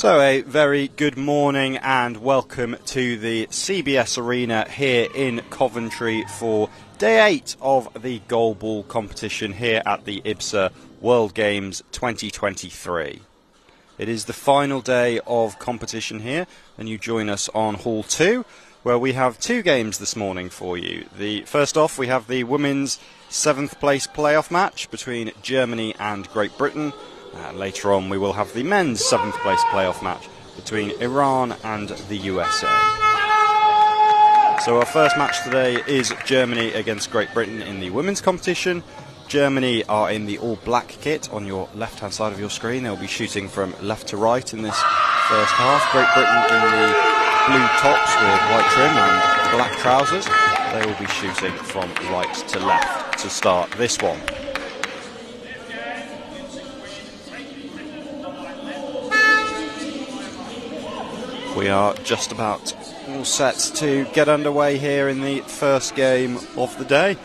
So a very good morning and welcome to the CBS Arena here in Coventry for Day 8 of the Goalball competition here at the IBSA World Games 2023. It is the final day of competition here, and you join us on Hall 2, where we have two games this morning for you. First off, we have the women's 7th place playoff match between Germany and Great Britain. Later on, we will have the men's 7th place playoff match between Iran and the USA. So our first match today is Germany against Great Britain in the women's competition. Germany are in the all-black kit on your left-hand side of your screen. They'll be shooting from left to right in this first half. Great Britain in the blue tops with white trim and black trousers. They will be shooting from right to left to start this one. We are just about all set to get underway here in the first game of the day.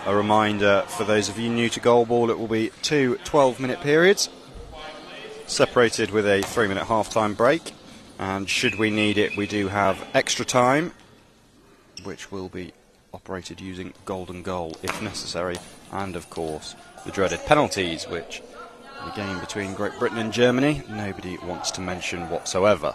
A reminder for those of you new to Goalball, it will be two 12-minute periods, separated with a 3-minute half-time break. And should we need it, we do have extra time, which will be operated using golden goal if necessary. And of course, the dreaded penalties, which in the game between Great Britain and Germany, nobody wants to mention whatsoever.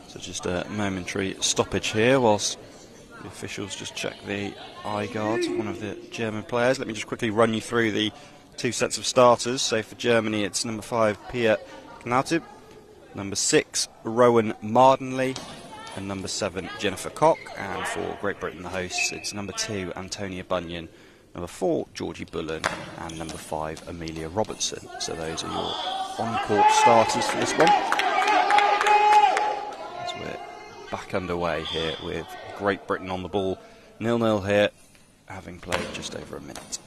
So just a momentary stoppage here whilst the officials just check the eye guards of one of the German players. Let me just quickly run you through the two sets of starters. So for Germany, it's number 5, Pia Knautib, number 6, Rowan Mardenley, and number 7, Jennifer Koch. And for Great Britain, the hosts, it's number 2, Antonia Bunyan, number 4, Georgie Bullen, and number 5, Amelia Robertson. So those are your on-court starters for this one. We're back underway here with Great Britain on the ball. 0-0 here, having played just over a minute.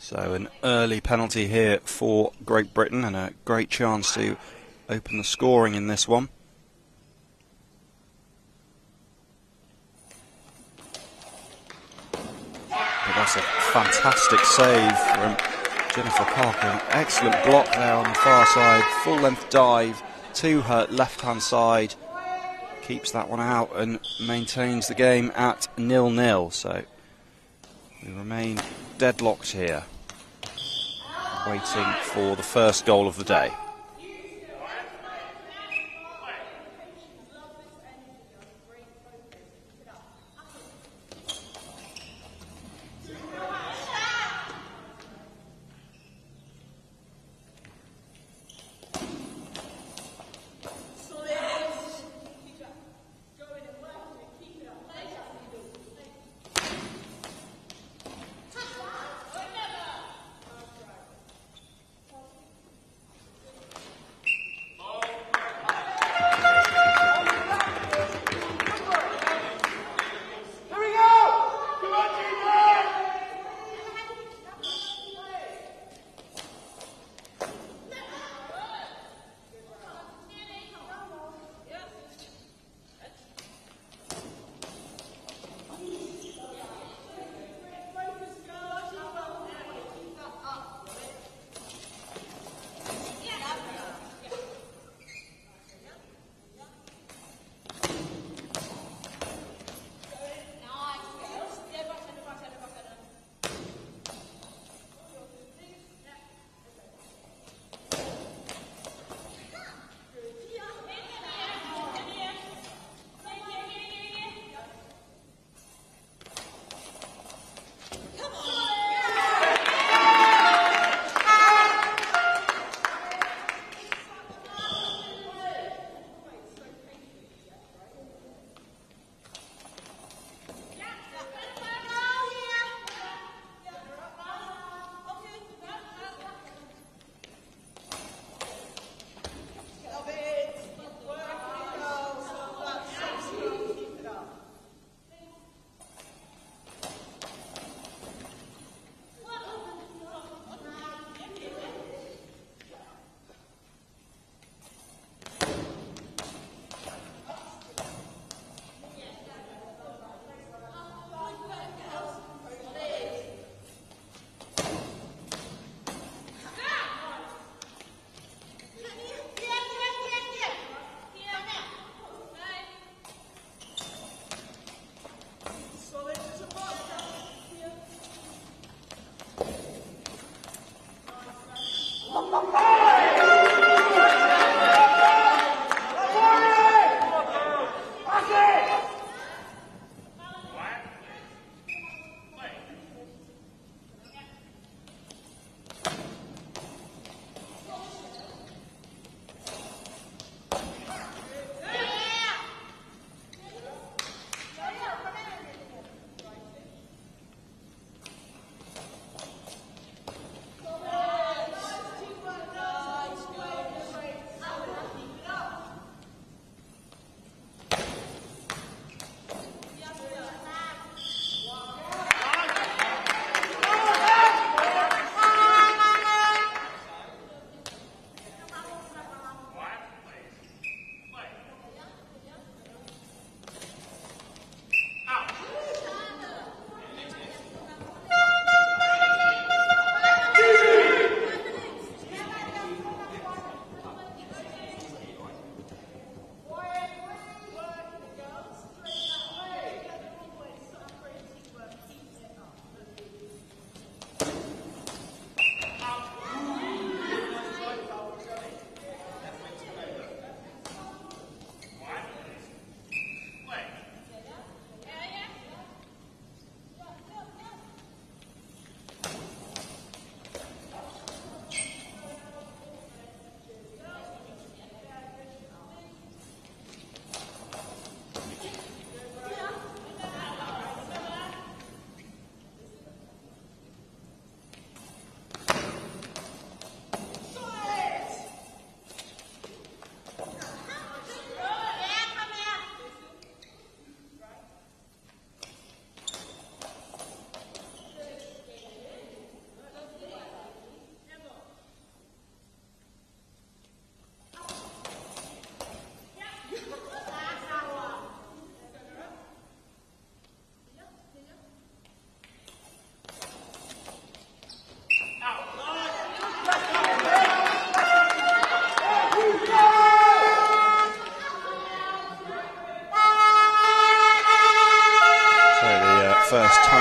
So an early penalty here for Great Britain and a great chance to open the scoring in this one. That's a fantastic save from Jennifer Parker. An excellent block there on the far side. Full length dive to her left hand side. Keeps that one out and maintains the game at 0-0. So we remain deadlocked here, waiting for the first goal of the day.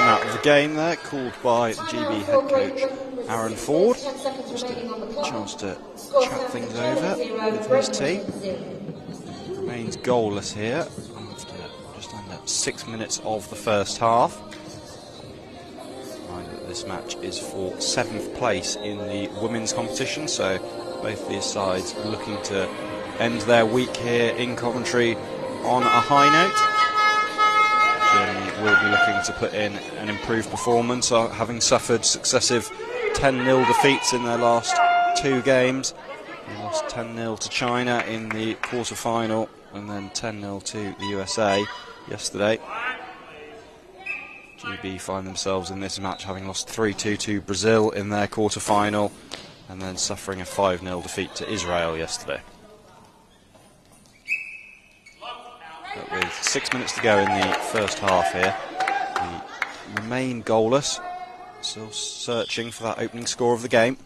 timeout of the game there, called by the GB head coach Aaron Ford. Just a chance to chat things over with his team. Remains goalless here after just under 6 minutes of the first half. Mind that this match is for 7th place in the women's competition, so both these sides looking to end their week here in Coventry on a high note. Germany will be looking to put in an improved performance, having suffered successive 10-0 defeats in their last 2 games. They lost 10-0 to China in the quarter-final and then 10-0 to the USA yesterday. GB find themselves in this match having lost 3-2 to Brazil in their quarter-final and then suffering a 5-0 defeat to Israel yesterday. But with 6 minutes to go in the first half here, we remain goalless, still searching for that opening score of the game.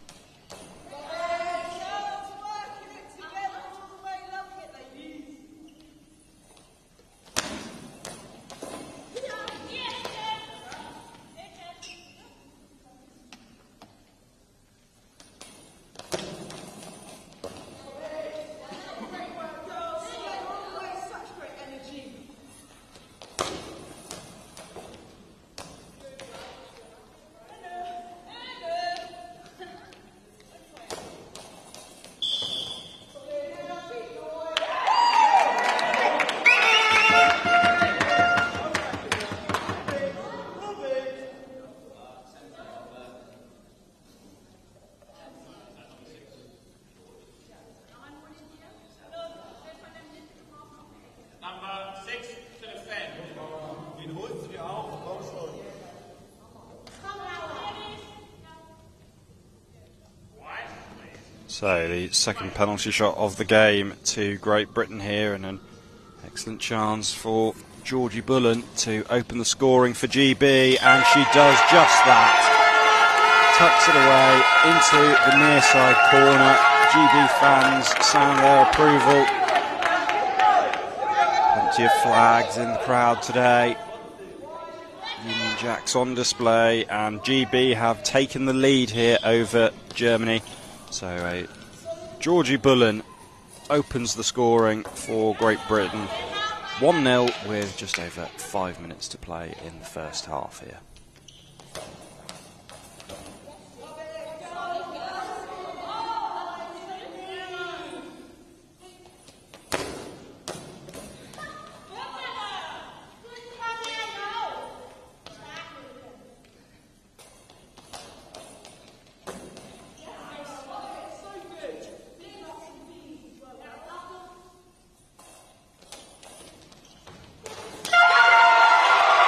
So the second penalty shot of the game to Great Britain here, and an excellent chance for Georgie Bullen to open the scoring for GB, and she does just that. Tucks it away into the near side corner. GB fans sound their approval. Plenty of flags in the crowd today. Union Jacks on display, and GB have taken the lead here over Germany. So Georgie Bullen opens the scoring for Great Britain. 1-0 with just over 5 minutes to play in the first half here.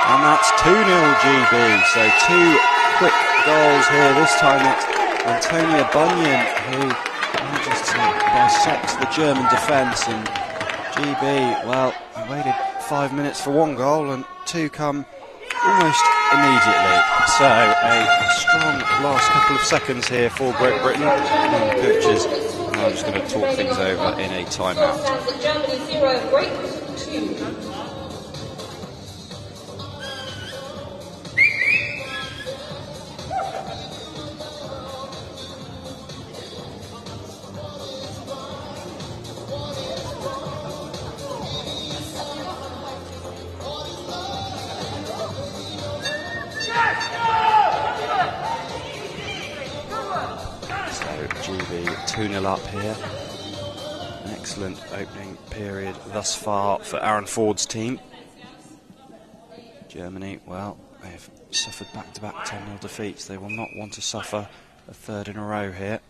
And that's 2-0 GB, so 2 quick goals here. This time it's Antonia Bunyan who manages to bisect the German defence, and GB, well, they waited 5 minutes for 1 goal and 2 come almost immediately. So a strong last couple of seconds here for Great Britain, and the coaches are just going to talk things over in a timeout. Germany 0, Great Britain 2. GB 2-0 up here. An excellent opening period thus far for Aaron Ford's team. Germany, well, they've suffered back-to-back 10-0 defeats. They will not want to suffer a third in a row here.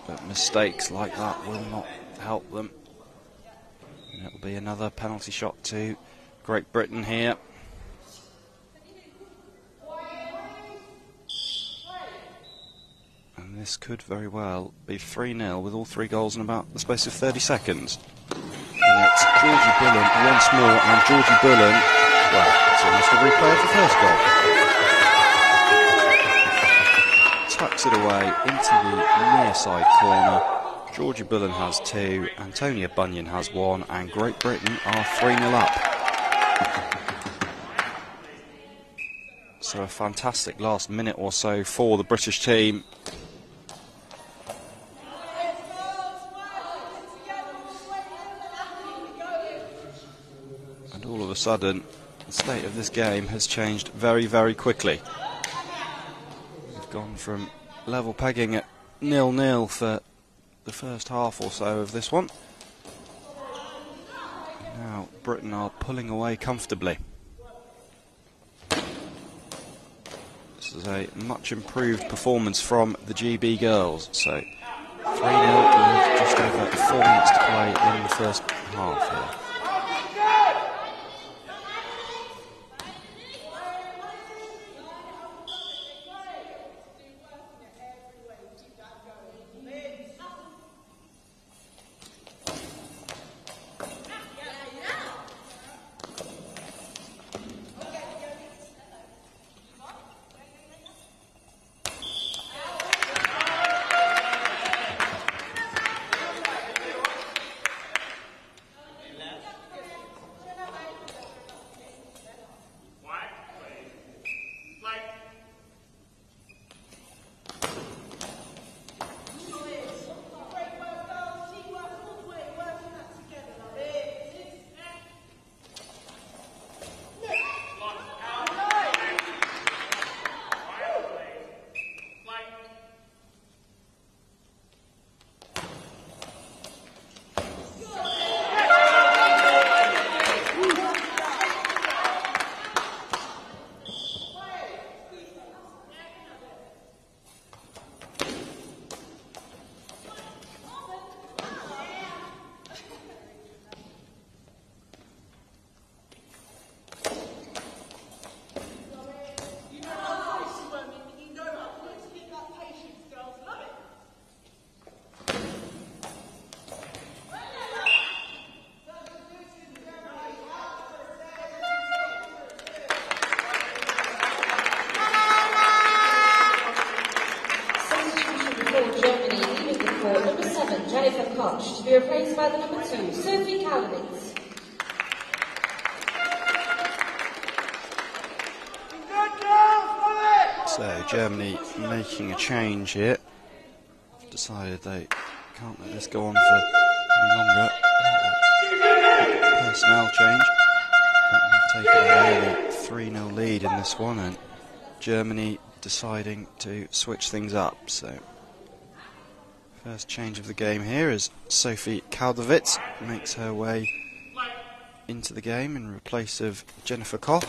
But mistakes like that will not help them. And it'll be another penalty shot to Great Britain here. And this could very well be 3-0 with all 3 goals in about the space of 30 seconds. And it's Georgie Bullen once more, and Georgie Bullen, well, it's almost a replay of the first goal. Tucks it away into the near side corner. Georgie Bullen has 2, Antonia Bunyan has 1, and Great Britain are 3-0 up. So a fantastic last minute or so for the British team. And all of a sudden, the state of this game has changed very, very quickly. We've gone from level pegging at 0-0 for the first half or so of this one. Now Britain are pulling away comfortably. This is a much improved performance from the GB girls. So 3-0 with just over 4 minutes to play in the first half here. To be replaced by the number 2, Sophie Calvitz. So Germany making a change here. Decided they can't let this go on for any longer. Personnel change. Britain have taken away the 3-0 lead in this one, and Germany deciding to switch things up. So first change of the game here is Sophie Kaldowitz makes her way into the game in place of Jennifer Koch.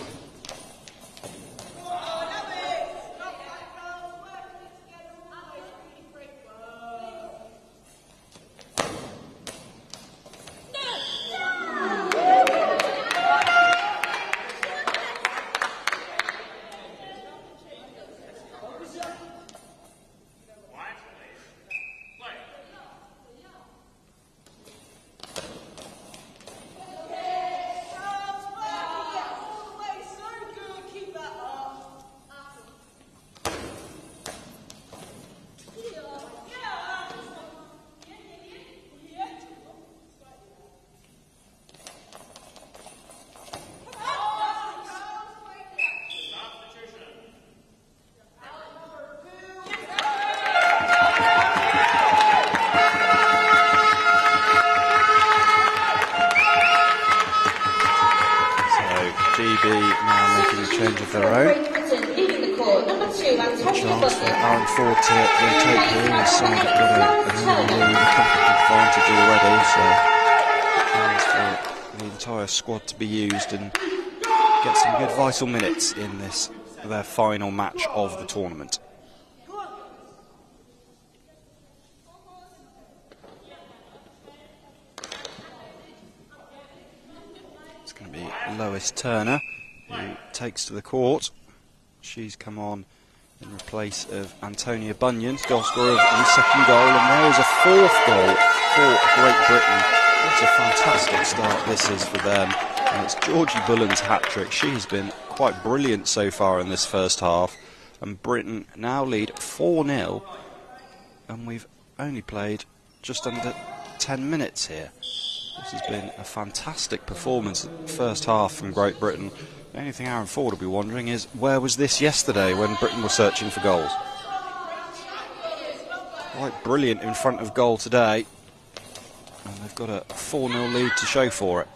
Now making a change of their own. Good chance for Aaron Ford to rotate here. His side have got a comfortable advantage already, so chance for the entire squad to be used and get some good vital minutes in this, their final match of the tournament. It's going to be Lois Turner who takes to the court. She's come on in replace of Antonia Bunyan, goal scorer of the second goal, and there is a fourth goal for Great Britain. What a fantastic start this is for them, and it's Georgie Bullen's hat-trick. She's been quite brilliant so far in this first half, and Britain now lead 4-0, and we've only played just under 10 minutes here. This has been a fantastic performance in the first half from Great Britain. The only thing Aaron Ford will be wondering is, where was this yesterday when Britain was searching for goals? Quite brilliant in front of goal today. And they've got a 4-0 lead to show for it.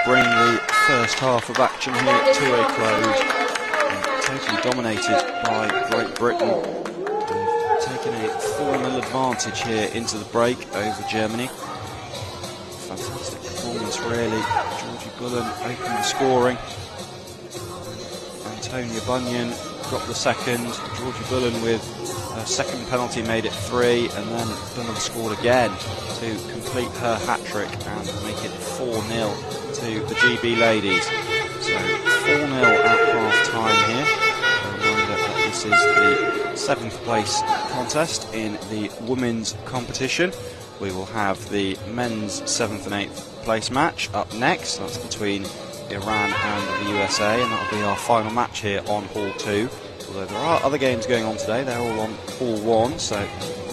Bring the first half of action here to a close. And totally dominated by Great Britain. They've taken a 4-0 advantage here into the break over Germany. Fantastic performance really. Georgie Bullen opened the scoring. Antonia Bunyan got the second. Georgie Bullen with her second penalty made it 3, and then Bullen scored again to complete her hat-trick and make it 4-0 to the GB ladies. So 4-0 at half-time here. A reminder that this is the 7th place contest in the women's competition. We will have the men's 7th and 8th place match up next. That's between Iran and the USA, and that'll be our final match here on Hall 2. Although there are other games going on today, they're all on Hall 1, so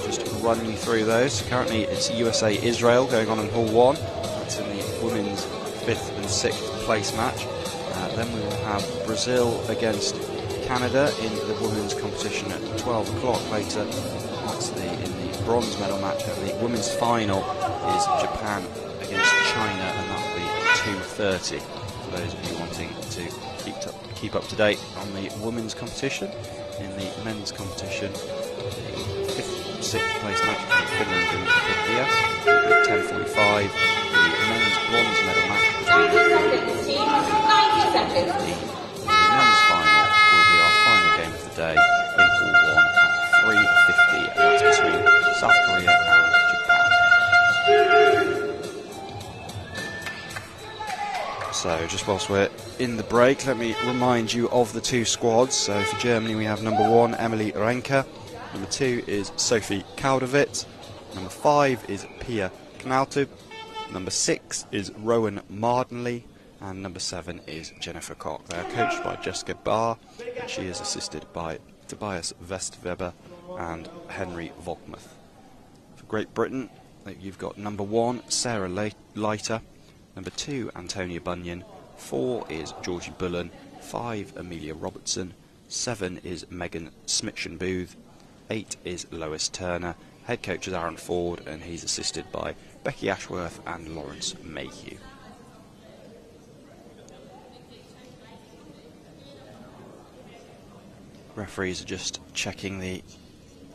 just running you through those. Currently it's USA-Israel going on in Hall 1. That's in the women's 5th and 6th place match. Then we will have Brazil against Canada in the women's competition at 12 o'clock later. That's in the bronze medal match. And the women's final is Japan against China, and that will be 2:30. For those of you wanting to keep up to date on the women's competition. In the men's competition, the 5th and 6th place match between Finland and India at 10:45. The men's bronze medal match between the men's final will be our final game of the day in Hall 1 at 3:50, and that's between South Korea and Japan. So just whilst we're in the break, let me remind you of the two squads. So for Germany we have number 1 Emily Renke, number 2 is Sophie Kaudovitz, number 5 is Pia Knautub, number 6 is Rowan Mardenley, and number 7 is Jennifer Koch. They are coached by Jessica Barr, and she is assisted by Tobias Westweber and Henry Volkmuth. For Great Britain, you've got number 1 Sarah Leiter, number 2 Antonia Bunyan, 4 is Georgie Bullen, 5 Amelia Robertson, 7 is Megan Smitchen-Booth, 8 is Lois Turner. Head coach is Aaron Ford, and he's assisted by Becky Ashworth and Lawrence Mayhew. Referees are just checking the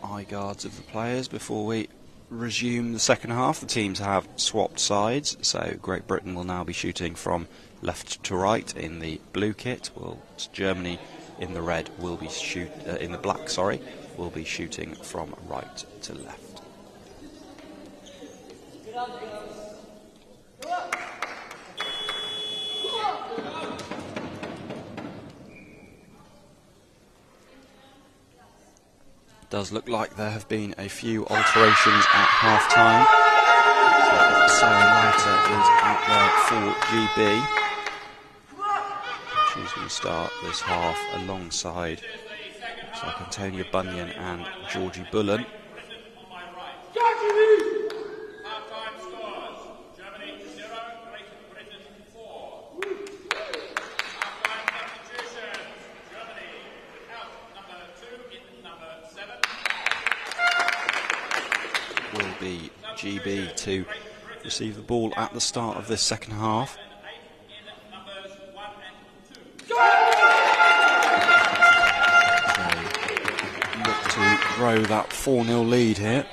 eye guards of the players before we resume the second half. The teams have swapped sides, so Great Britain will now be shooting from left to right in the blue kit, while Germany in the red will be in the black, sorry, will be shooting from right to left. Does look like there have been a few alterations at half-time. So Sarah Leiter is out there for GB. She's going to start this half alongside, looks like Antonia Bunyan and Georgie Bullen. Be GB to receive the ball at the start of this second half. So look to grow that 4-0 lead here.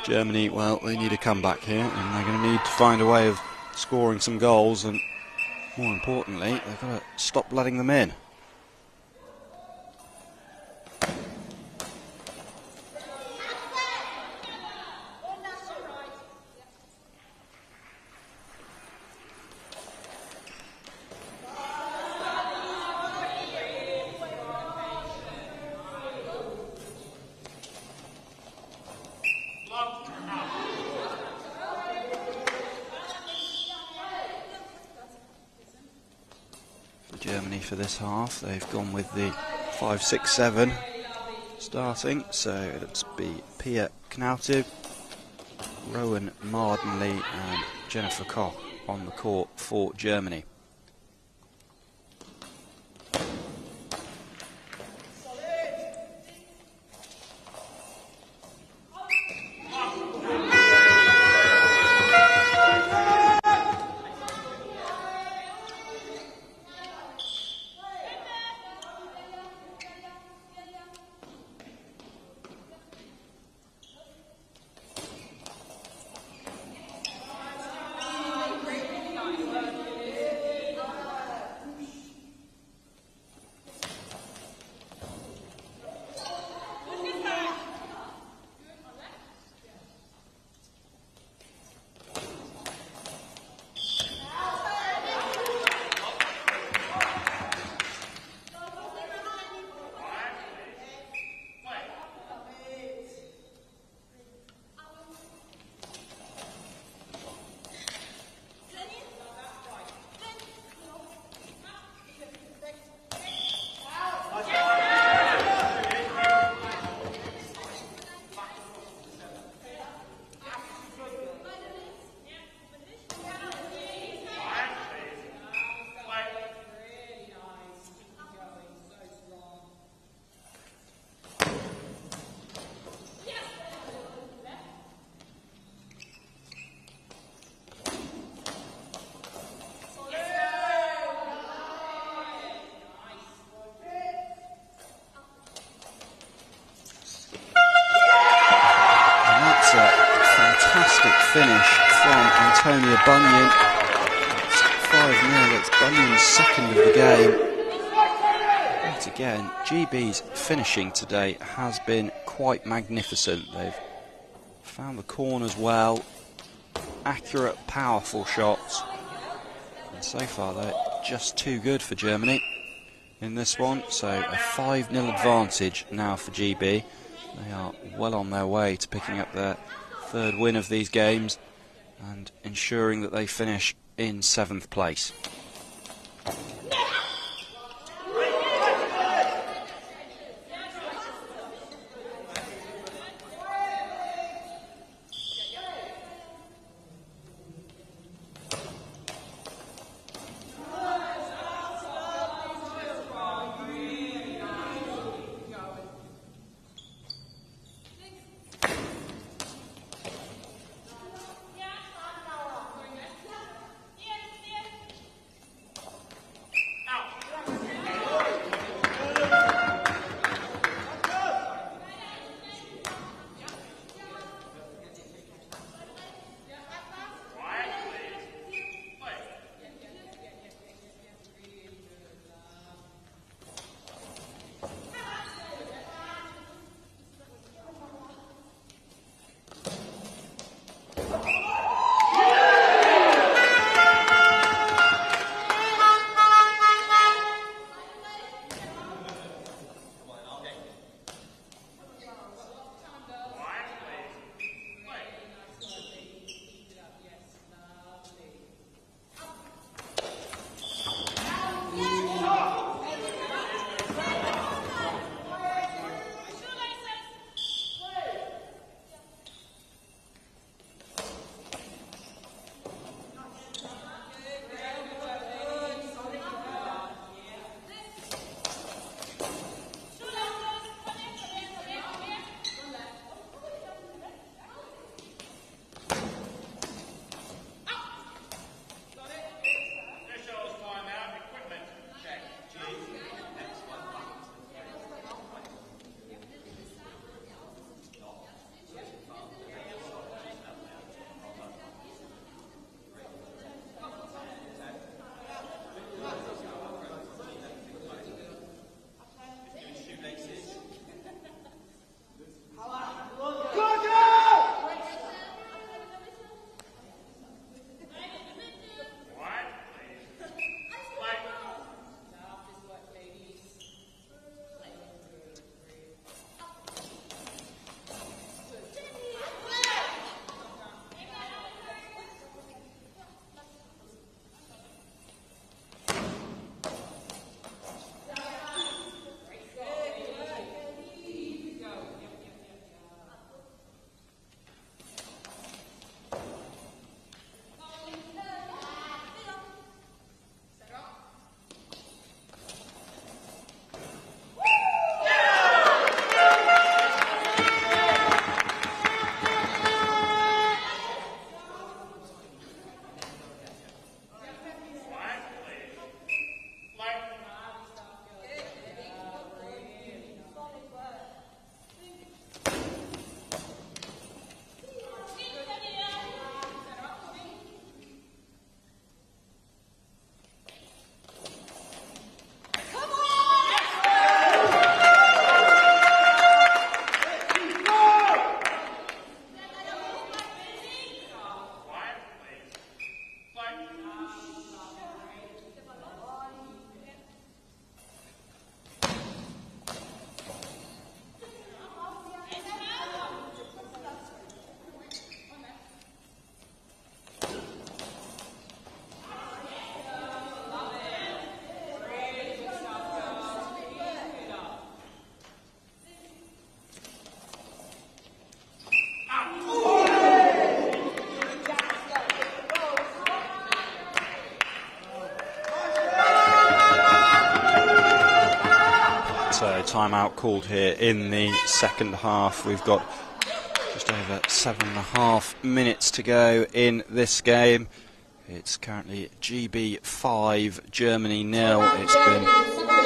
Germany, well, they need a comeback here, and they're going to need to find a way of scoring some goals, and more importantly, they've got to stop letting them in. Germany for this half, they've gone with the 5-6-7 starting, so it'll be Pia Knautub, Rowan Mardenley and Jennifer Koch on the court for Germany. Finish from Antonia Bunyan. It's 5-0, it's Bunyan's second of the game. Yet again, GB's finishing today has been quite magnificent. They've found the corners well, accurate, powerful shots. And So far they're just too good for Germany in this one, so a 5-0 advantage now for GB. They are well on their way to picking up their third win of these games and ensuring that they finish in 7th place. Timeout called here in the second half. We've got just over 7.5 minutes to go in this game. It's currently GB 5, Germany 0. It's been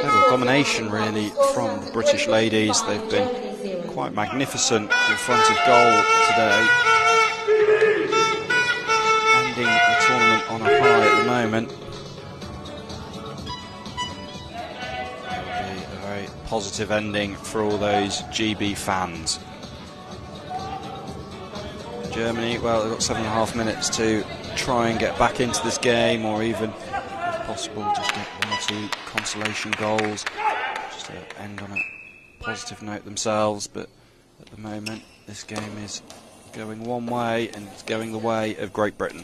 total domination really from the British ladies. They've been quite magnificent in front of goal today. Ending the tournament on a high at the moment. Positive ending for all those GB fans. Germany, well, they've got 7.5 minutes to try and get back into this game, or even possible, just get 1 or 2 consolation goals, just to end on a positive note themselves. But at the moment, this game is going one way, and it's going the way of Great Britain.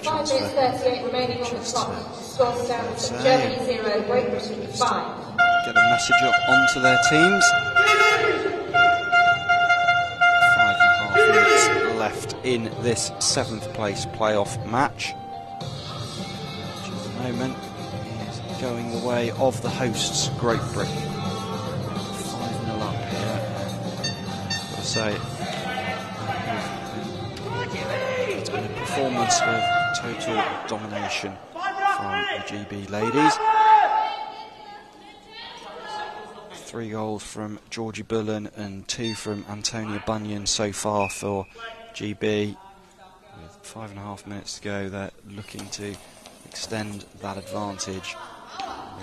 Chance for 38 remaining on the clock. Score stands at Germany 0, Great Britain 5. Get a message onto their teams. 5.5 minutes left in this 7th place playoff match, which at the moment is going the way of the hosts, Great Britain. 5-0 up here. I've got to say, it's been a performance of total domination from the GB ladies. 3 goals from Georgie Bullen and 2 from Antonia Bunyan so far for GB. With 5.5 minutes to go, they're looking to extend that advantage,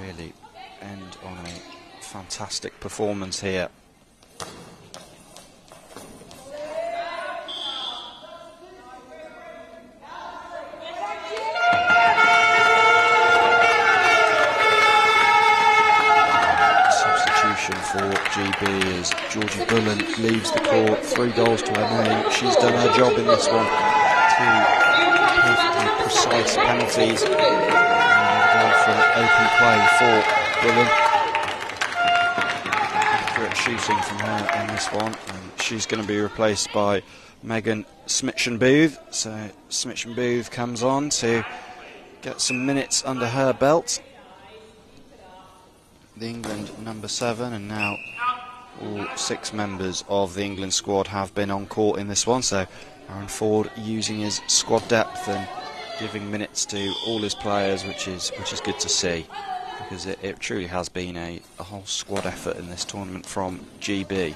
really end on a fantastic performance here. For GB as Georgie Bullen leaves the court, 3 goals to her name. She's done her job in this one. 2 perfectly precise penalties. And a goal from open play for Bullen. Accurate shooting from her in this one. And she's going to be replaced by Megan Smitchen-Booth. So Smitchen-Booth comes on to get some minutes under her belt. The England number 7, and now all 6 members of the England squad have been on court in this one. So Aaron Ford using his squad depth and giving minutes to all his players, which is good to see, because it truly has been a whole squad effort in this tournament from GB.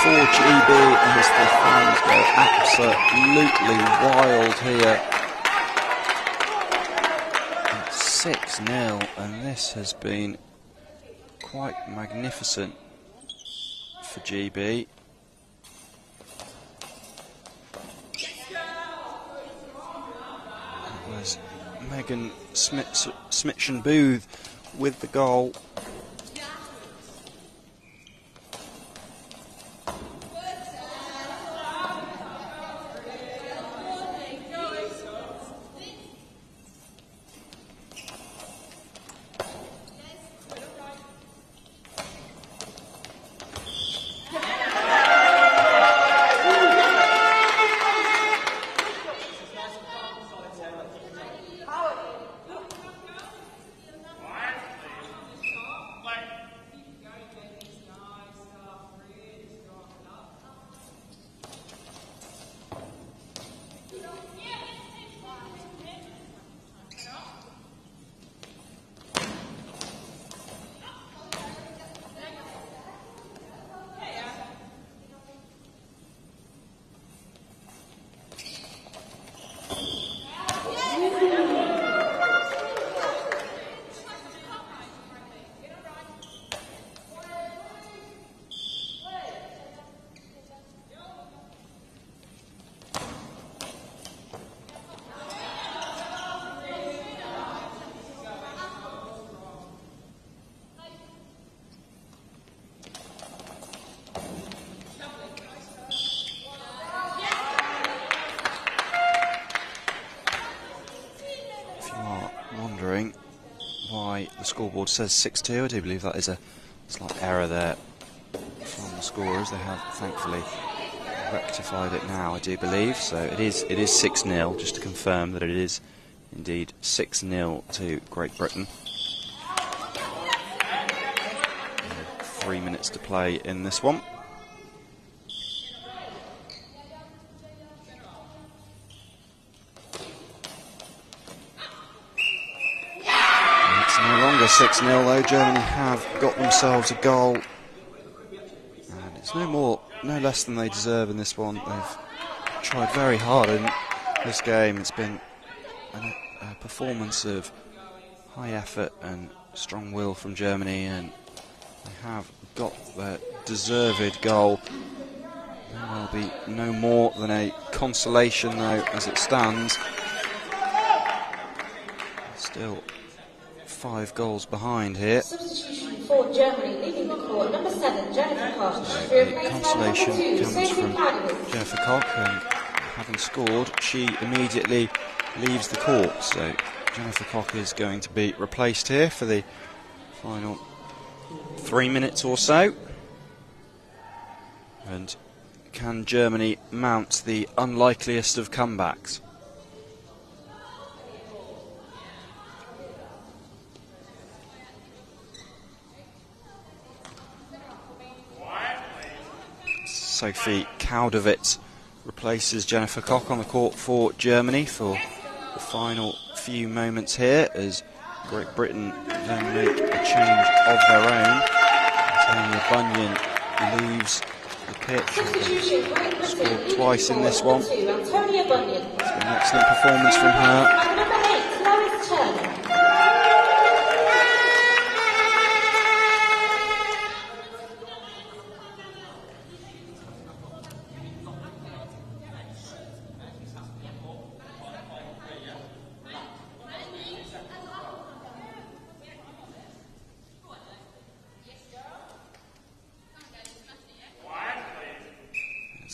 for GB as the fans go absolutely wild here. It's 6-0, and this has been quite magnificent for GB. It was Megan Smitchen-Booth with the goal. Why the scoreboard says 6-2. I do believe that is a slight error there from the scorers. They have thankfully rectified it now, I do believe. So it is 6-0, just to confirm that it is indeed 6-0 to Great Britain. 3 minutes to play in this one. No longer 6-0 though. Germany have got themselves a goal, and it's no less than they deserve in this one. They've tried very hard in this game. It's been a performance of high effort and strong will from Germany, and they have got their deserved goal. There will be no more than a consolation though as it stands. Still 5 goals behind here. Substitution for Germany, leaving the court, number 7, Jennifer Koch. The consolation comes from Jennifer Koch, and having scored, she immediately leaves the court. So Jennifer Koch is going to be replaced here for the final 3 minutes or so. And can Germany mount the unlikeliest of comebacks? Sophie Kaudovitz replaces Jennifer Koch on the court for Germany for the final few moments here, as Great Britain then make a change of their own. Tanya Bunyan leaves the pitch. Scored twice in this one. It's been an excellent performance from her.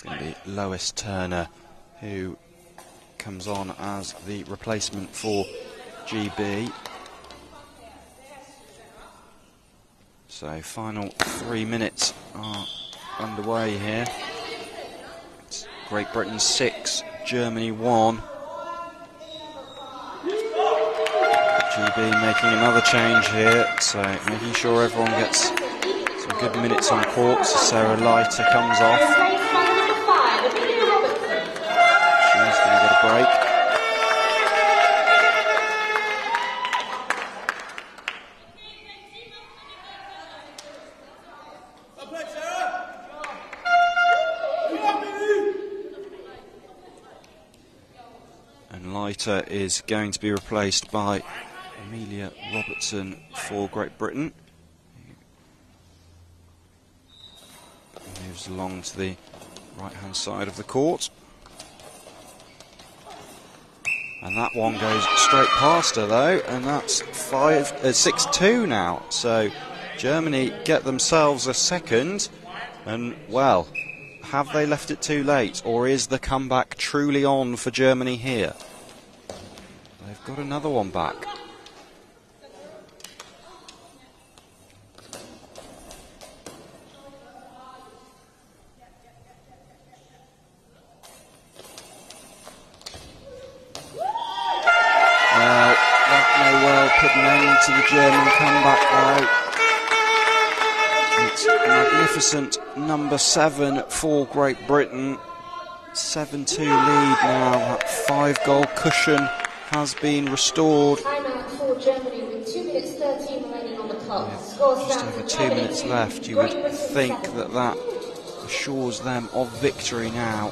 Going to be Lois Turner, who comes on as the replacement for GB. So final 3 minutes are underway here. It's Great Britain 6, Germany 1. GB making another change here, so making sure everyone gets some good minutes on court. So Sarah Leiter comes off. She's going to get a break. And Leiter is going to be replaced by Amelia Robertson for Great Britain. He moves along to the right-hand side of the court. And that one goes straight past her though, and that's 6-2 now. So Germany get themselves a second, and well, have they left it too late, or is the comeback truly on for Germany here? They've got another one back. That may well put an end to the German comeback though. It's magnificent number 7 for Great Britain. 7-2 lead now. That 5-goal cushion has been restored. Timeout for Germany with 2 minutes 13 remaining on the clock. Just over 2 minutes left. You would think that assures them of victory now.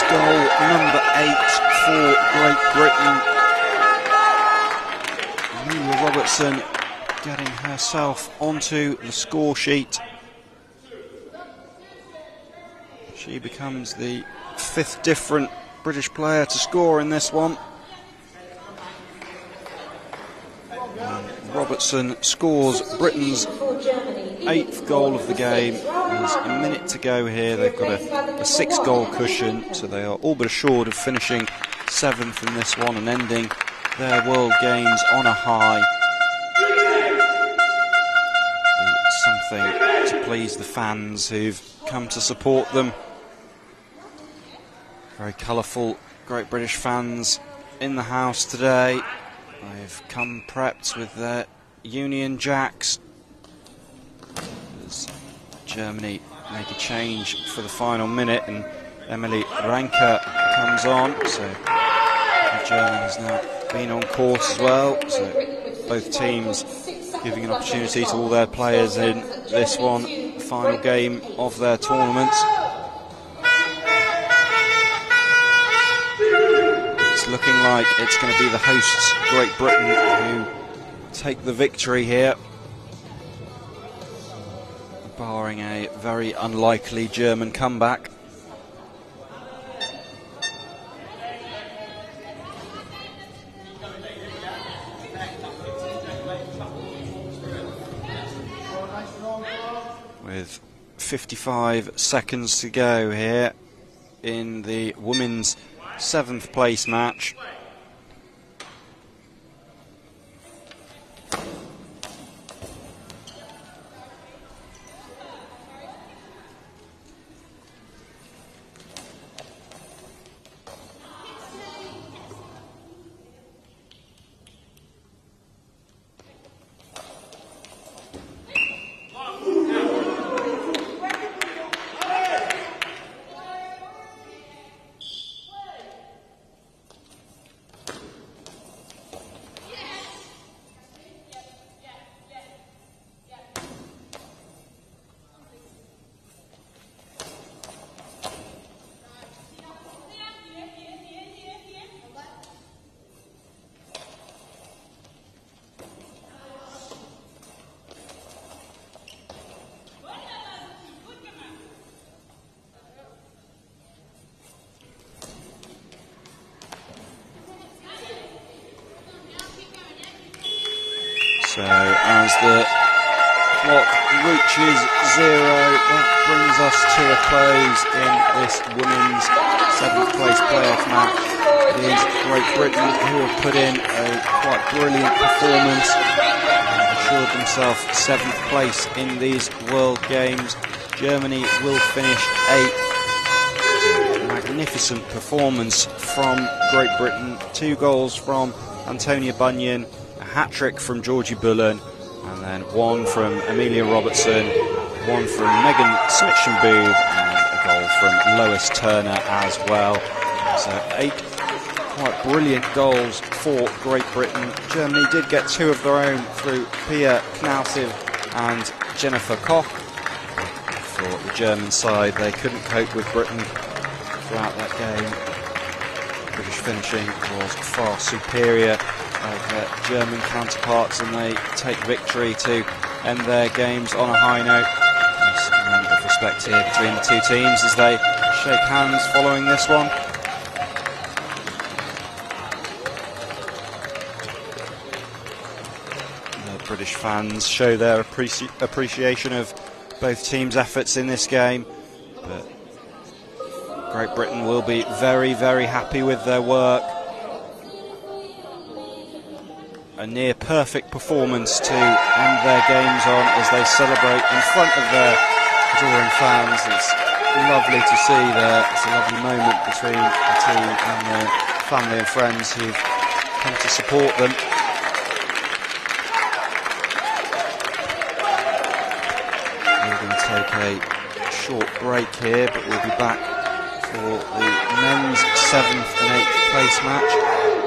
Goal number 8 for Great Britain. Amelia Robertson getting herself onto the score sheet. She becomes the 5th different British player to score in this one. And Robertson scores Britain's 8th goal of the game. There's a minute to go here. They've got a 6-goal cushion, so they are all but assured of finishing 7th in this one and ending their World Games on a high. Something to please the fans who've come to support them. Very colourful Great British fans in the house today. They've come prepped with their Union Jacks. As Germany make a change for the final minute, and Emily Ranker comes on. So Germany has now been on court as well. So both teams giving an opportunity to all their players in this one, the final game of their tournament. looking like it's going to be the hosts, Great Britain, who take the victory here, barring a very unlikely German comeback. With 55 seconds to go here in the women's 7th place match. So as the clock reaches 0, that brings us to a close in this women's 7th place playoff match. It is Great Britain who have put in a quite brilliant performance and assured themselves 7th place in these World Games. Germany will finish 8th. Magnificent performance from Great Britain. 2 goals from Antonia Bunyan, a hat-trick from Georgie Bullen, and then 1 from Amelia Robertson, 1 from Megan Smitchenbooth, and a goal from Lois Turner as well. So 8 quite brilliant goals for Great Britain. Germany did get 2 of their own through Pia Knautiv and Jennifer Koch. For the German side, they couldn't cope with Britain throughout that game. British finishing was far superior of their German counterparts, and they take victory to end their games on a high note. There's a moment of respect here between the 2 teams as they shake hands following this one. The British fans show their appreciation of both teams' efforts in this game, but Great Britain will be very, very happy with their work. A near perfect performance to end their games on as they celebrate in front of their adoring fans. It's lovely to see there. It's a lovely moment between the team and their family and friends who've come to support them. We're going to take a short break here, but we'll be back for the men's 7th and 8th place match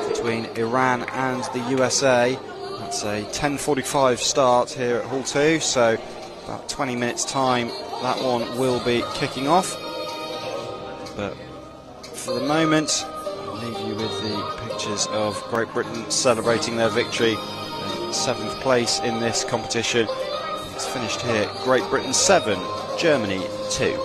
between Iran and the USA. That's a 10:45 start here at Hall 2, so about 20 minutes time that one will be kicking off. But for the moment, I'll leave you with the pictures of Great Britain celebrating their victory, 7th place in this competition. It's finished here, Great Britain 7, Germany 2.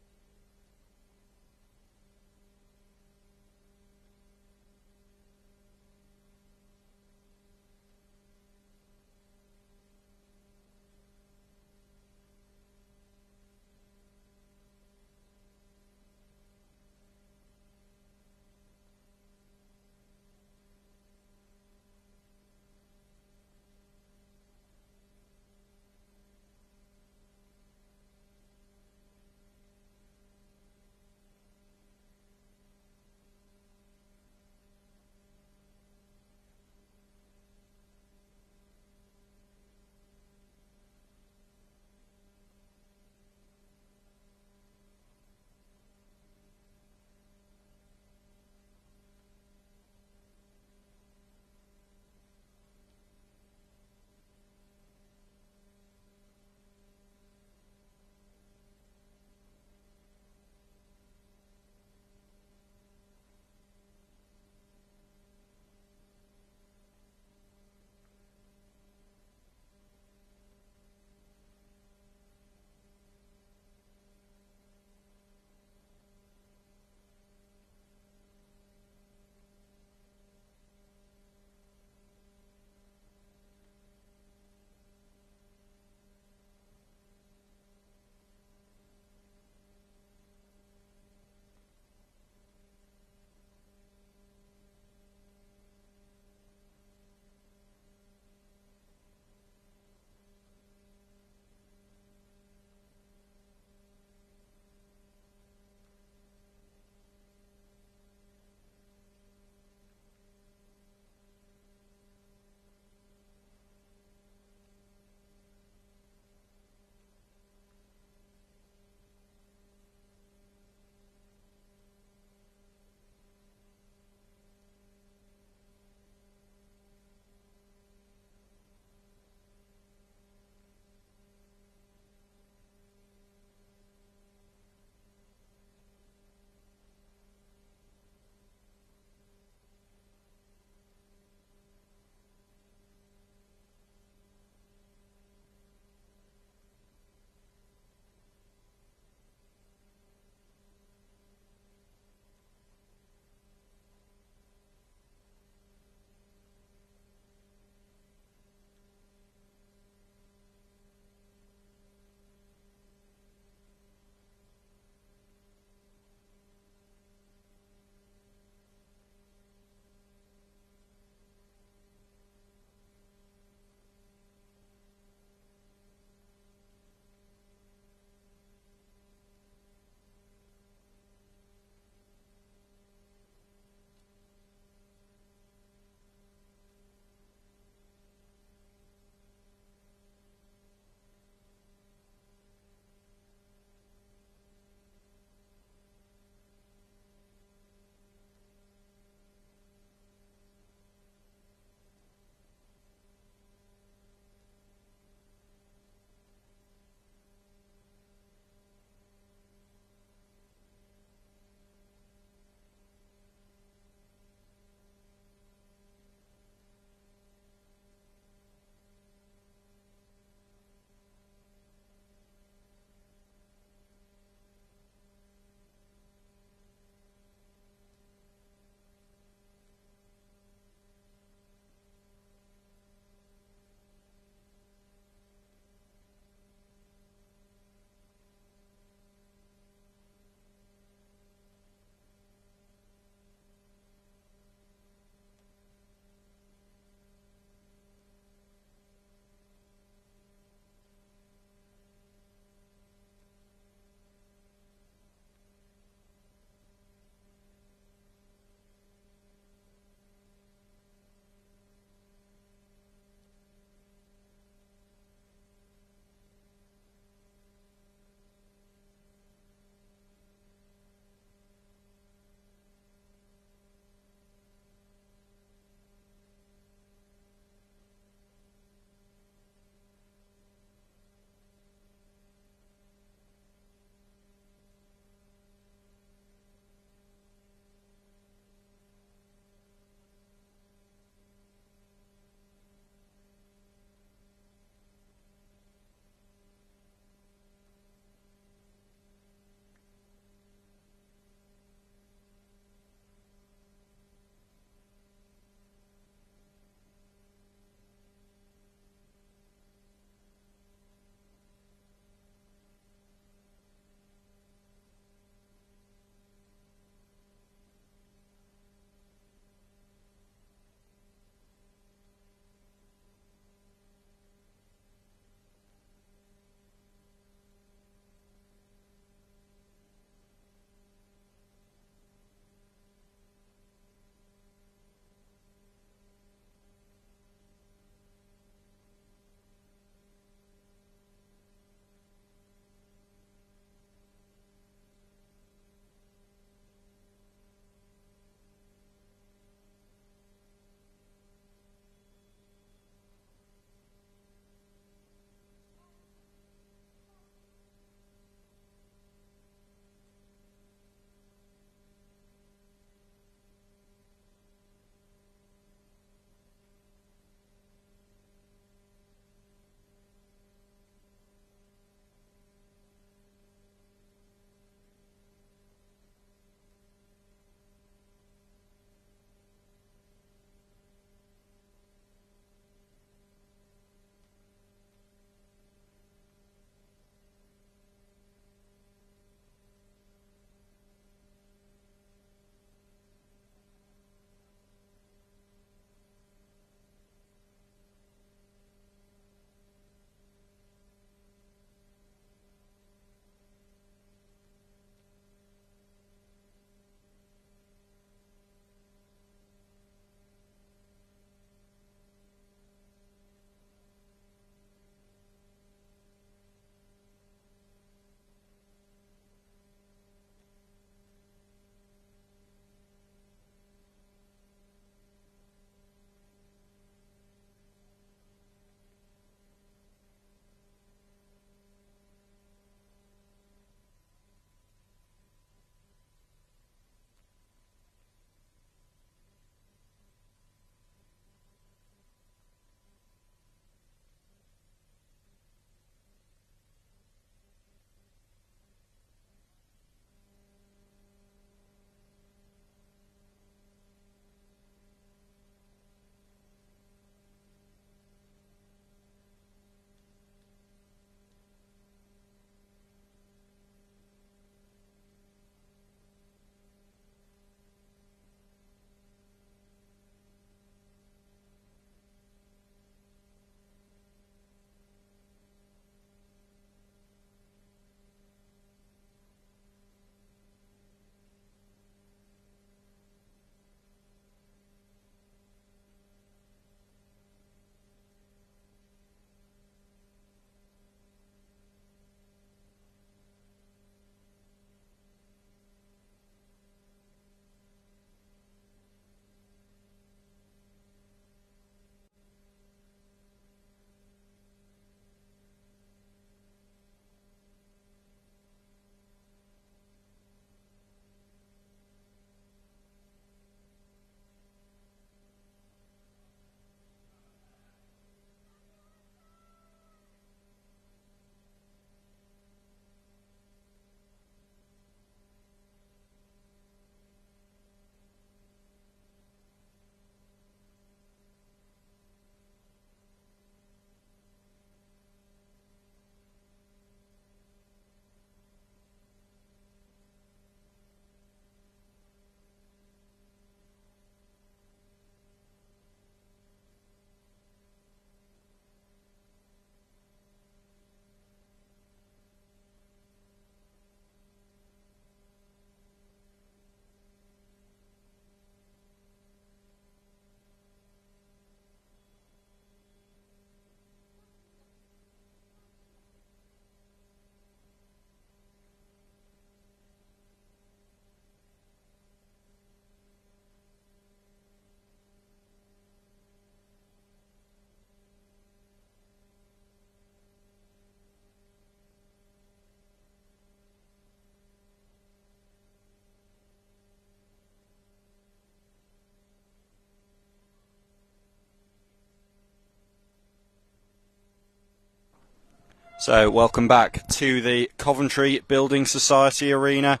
So, welcome back to the Coventry Building Society Arena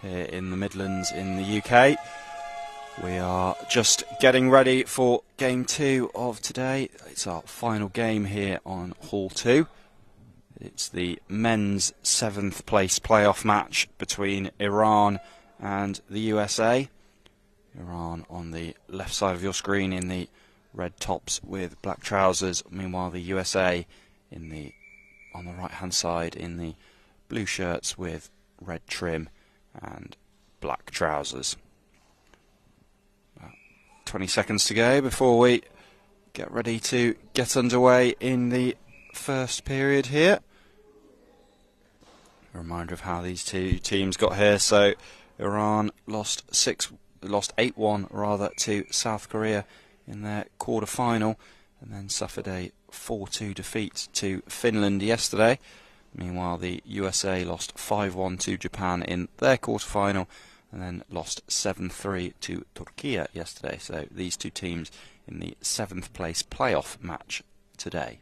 here in the Midlands in the UK. We are just getting ready for Game 2 of today. It's our final game here on Hall 2. It's the men's 7th place playoff match between Iran and the USA. Iran on the left side of your screen in the red tops with black trousers. Meanwhile, the USA on the right hand side in the blue shirts with red trim and black trousers. About 20 seconds to go before we get ready to get underway in the first period here. A reminder of how these two teams got here. So Iran lost 8-1 rather to South Korea in their quarter-final, and then suffered a 4-2 defeat to Finland yesterday. Meanwhile, the USA lost 5-1 to Japan in their quarter-final, and then lost 7-3 to Turkey yesterday. So these two teams in the 7th place playoff match today.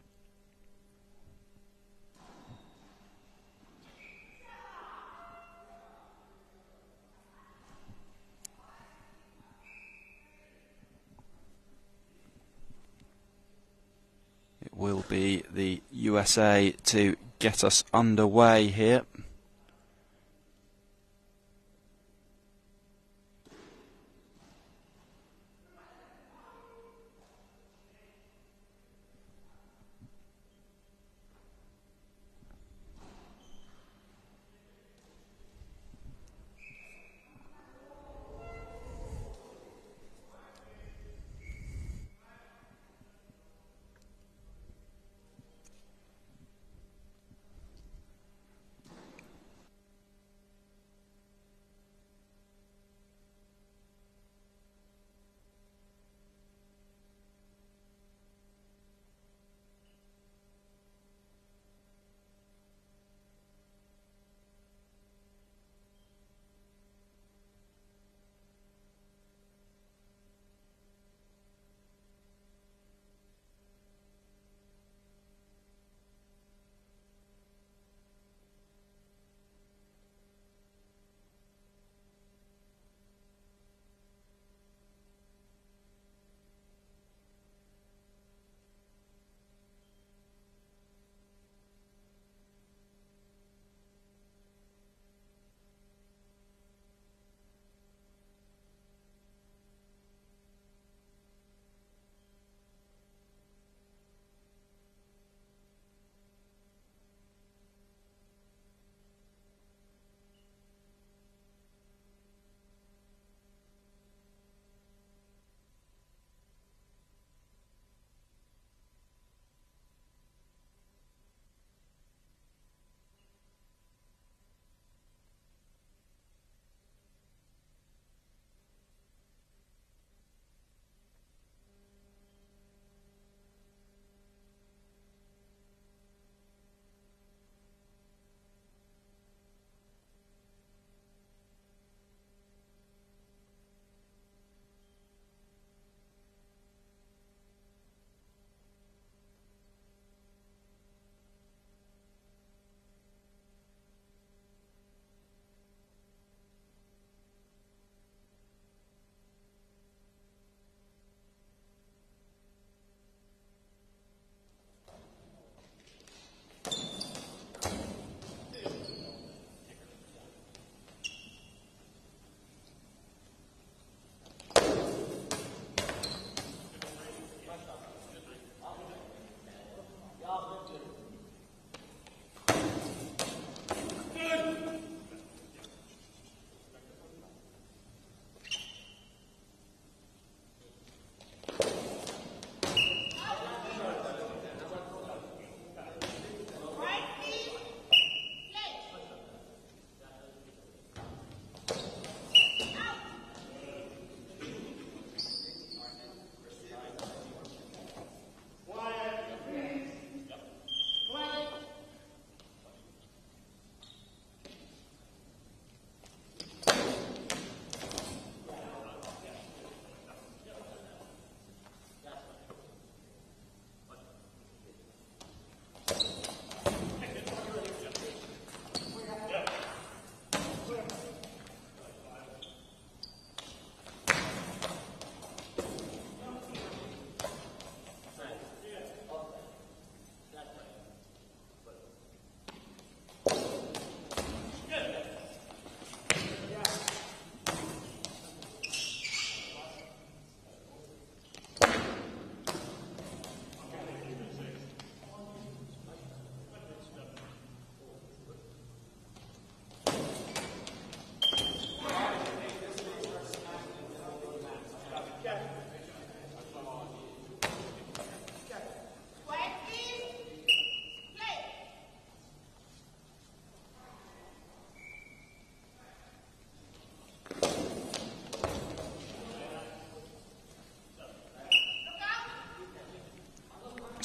It will be the USA to get us underway here.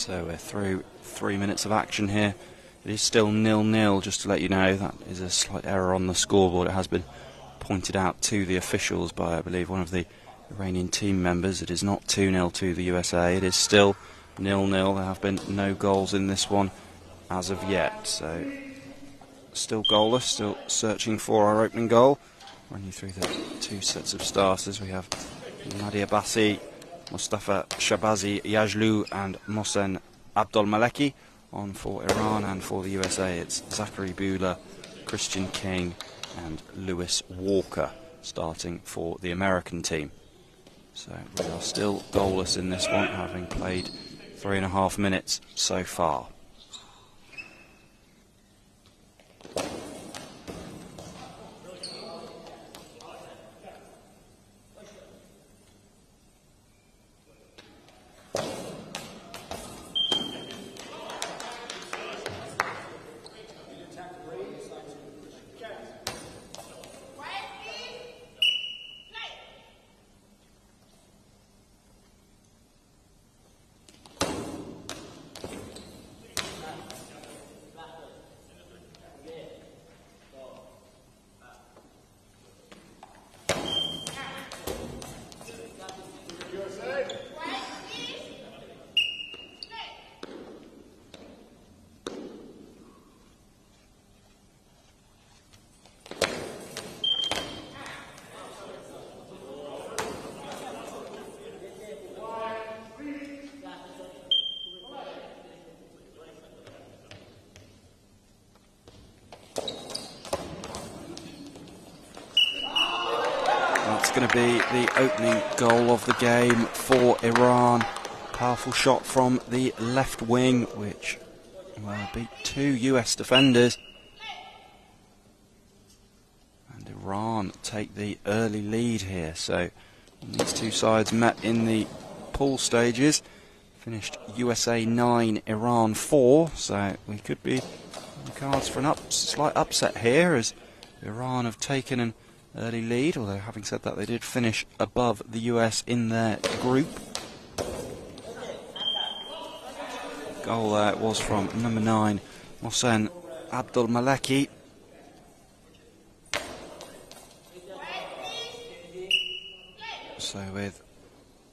So we're through 3 minutes of action here. It is still 0-0, just to let you know. That is a slight error on the scoreboard. It has been pointed out to the officials by, I believe, one of the Iranian team members. It is not 2-0 to the USA. It is still 0-0. There have been no goals in this one as of yet. So still goalless, still searching for our opening goal. Run you through the two sets of starters. We have Nadia Bassi, Mustafa Shabazi Yajlu and Mohsen Abdolmaleki. On for Iran, and for the USA it's Zachary Buehler, Christian King and Lewis Walker starting for the American team. So we are still goalless in this one, having played 3.5 minutes so far. That's going to be the opening goal of the game for Iran. Powerful shot from the left wing, which beat 2 US defenders. And Iran take the early lead here. So these two sides met in the pool stages. Finished USA 9, Iran 4. So we could be on the cards for an slight upset here, as Iran have taken an early lead, although having said that, they did finish above the US in their group. Goal there was from number 9, Mohsen Abdolmaleki. So with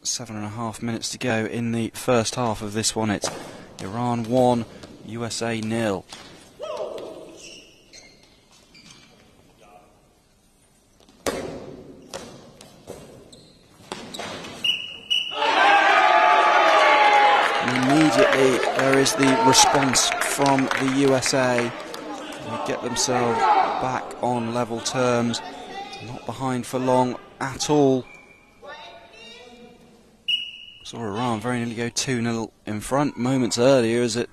7.5 minutes to go in the first half of this one, it's Iran 1, USA 0. Immediately there is the response from the USA. They get themselves back on level terms, not behind for long at all. Saw Iran very nearly go 2-0 in front moments earlier, as it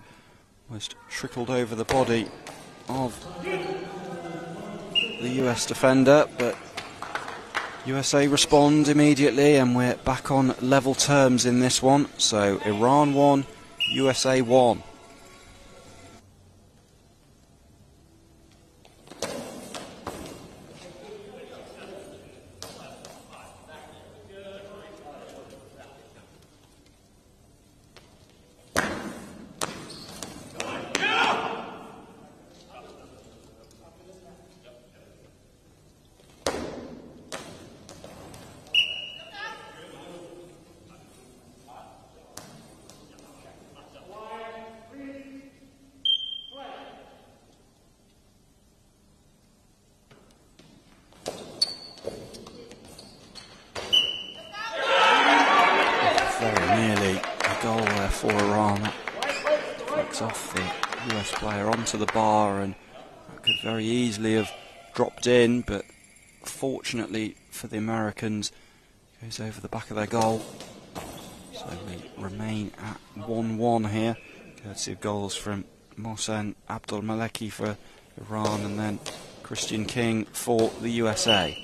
almost trickled over the body of the US defender, but USA respond immediately and we're back on level terms in this one. So Iran 1, USA 1. For Iran, that flicks off the US player onto the bar, and that could very easily have dropped in, but fortunately for the Americans, goes over the back of their goal. So we remain at 1-1 here, courtesy of goals from Mohsen Abdolmaleki for Iran and then Christian King for the USA.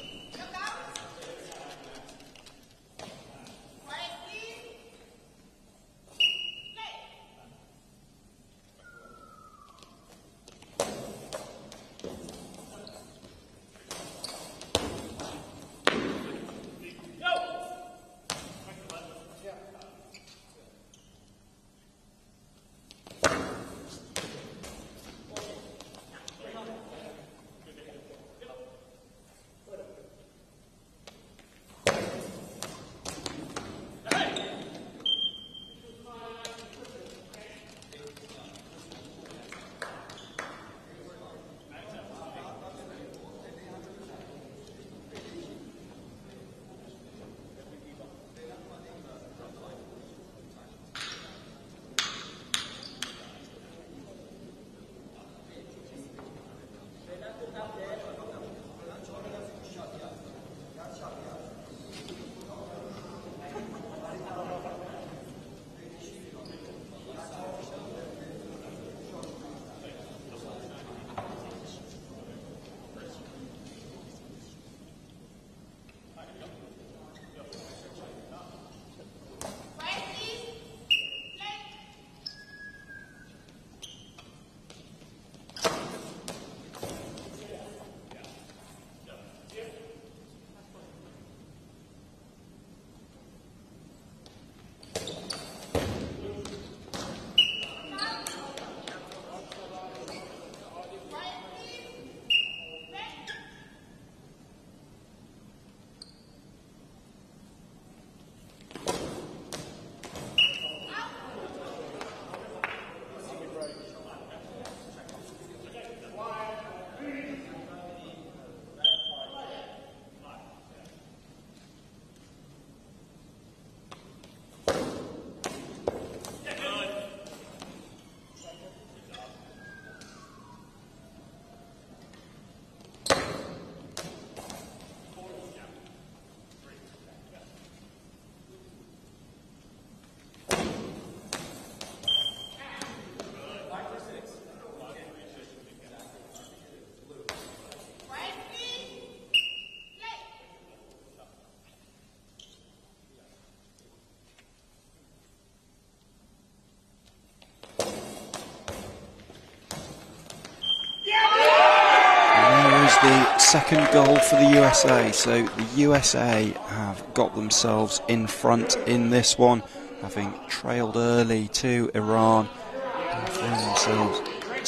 second goal for the USA. So the USA have got themselves in front in this one, having trailed early to Iran. They find themselves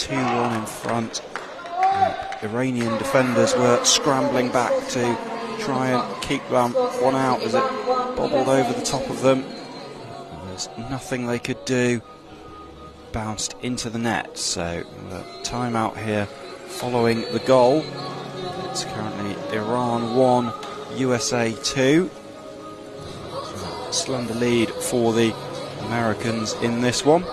2-1 in front. The Iranian defenders were scrambling back to try and keep that one out as it bobbled over the top of them. There's nothing they could do. Bounced into the net, so the timeout here following the goal. It's currently Iran 1, USA 2. Slender lead for the Americans in this one.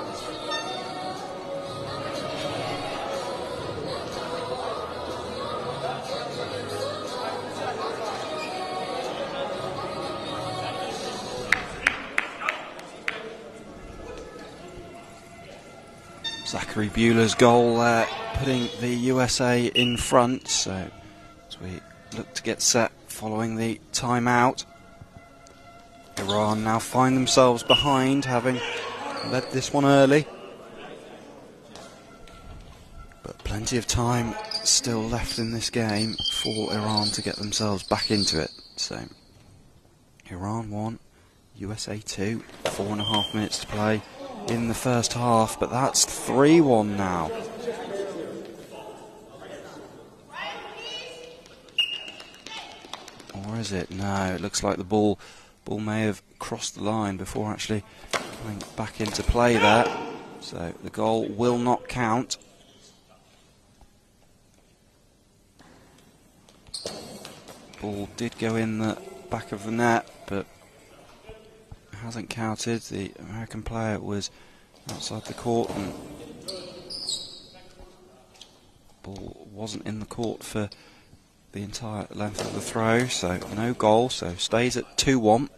Zachary Bueller's goal there, putting the USA in front. So as we look to get set following the timeout, Iran now find themselves behind, having led this one early. But plenty of time still left in this game for Iran to get themselves back into it. So Iran 1, USA 2, 4.5 minutes to play in the first half, but that's 3-1 now. Or is it? No, it looks like the ball may have crossed the line before actually coming back into play there. So the goal will not count. Ball did go in the back of the net, but hasn't counted. The American player was outside the court and ball wasn't in the court for the entire length of the throw, so no goal, so stays at 2-1.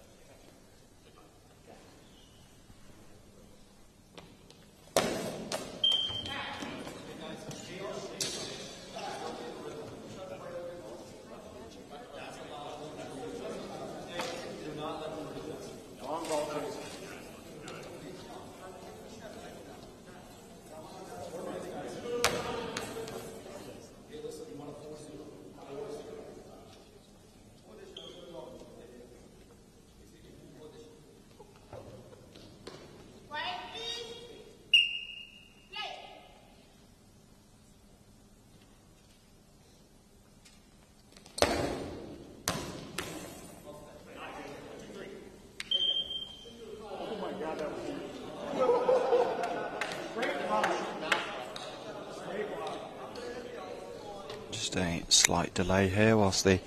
Just a slight delay here whilst the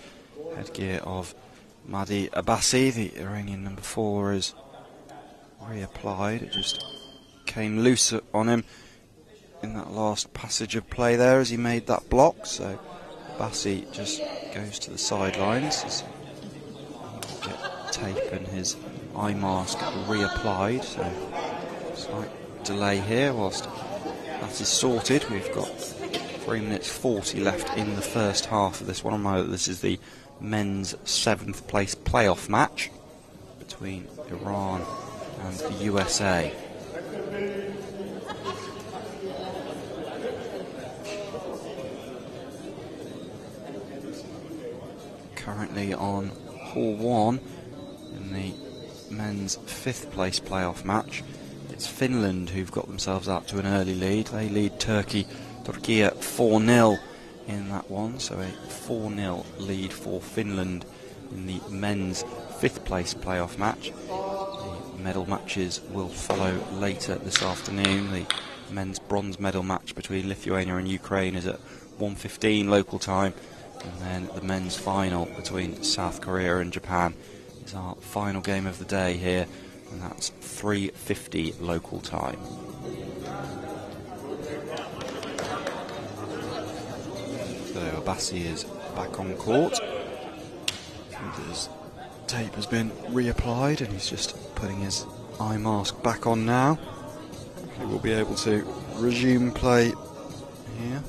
headgear of Mahdi Abbasi, the Iranian number 4, is reapplied. It just came loose on him in that last passage of play there as he made that block, so Abbasi just goes to the sidelines as he'll get tape and his eye mask reapplied, so slight delay here whilst that is sorted. We've got 3 minutes 40 left in the first half of this one. I know that this is the men's 7th place playoff match between Iran and the USA. Currently on hole 1 in the men's 5th place playoff match. It's Finland who've got themselves out to an early lead. They lead Turkey 4-0 in that one, so a 4-0 lead for Finland in the men's 5th place playoff match. The medal matches will follow later this afternoon. The men's bronze medal match between Lithuania and Ukraine is at 1:15 local time, and then the men's final between South Korea and Japan is our final game of the day here, and that's 3:50 local time. So Abbasi is back on court. His tape has been reapplied and he's just putting his eye mask back on now. He will be able to resume play here.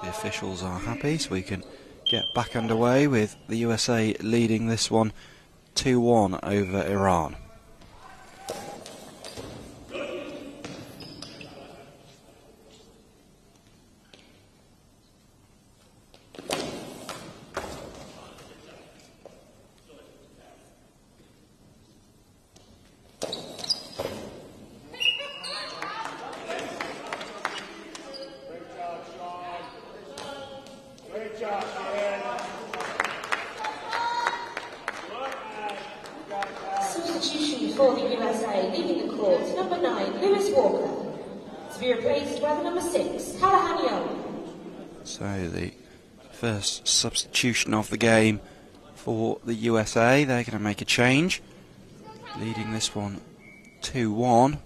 The officials are happy, so we can get back underway with the USA leading this one 2-1 over Iran. Substitution for the USA, leaving the court, number 9, Lewis Walker, to be replaced by the number 6, Callahan Young. So the first substitution of the game for the USA. They're going to make a change, leading this one 2-1.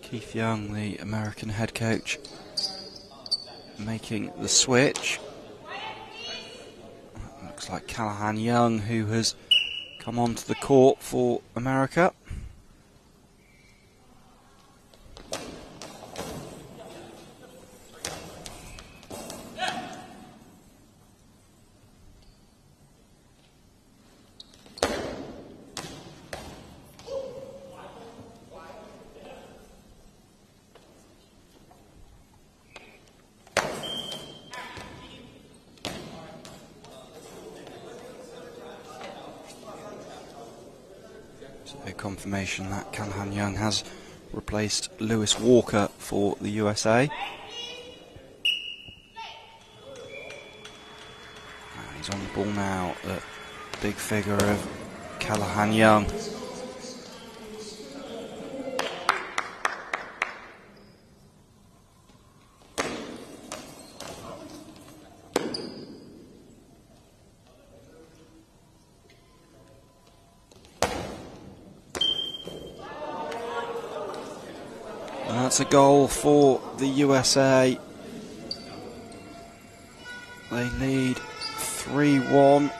Keith Young, the American head coach, making the switch. Looks like Callahan Young, who has come onto the court for America. So confirmation that Callahan Young has replaced Lewis Walker for the USA. He's on the ball now, the big figure of Callahan Young. That's a goal for the USA. They lead 3-1.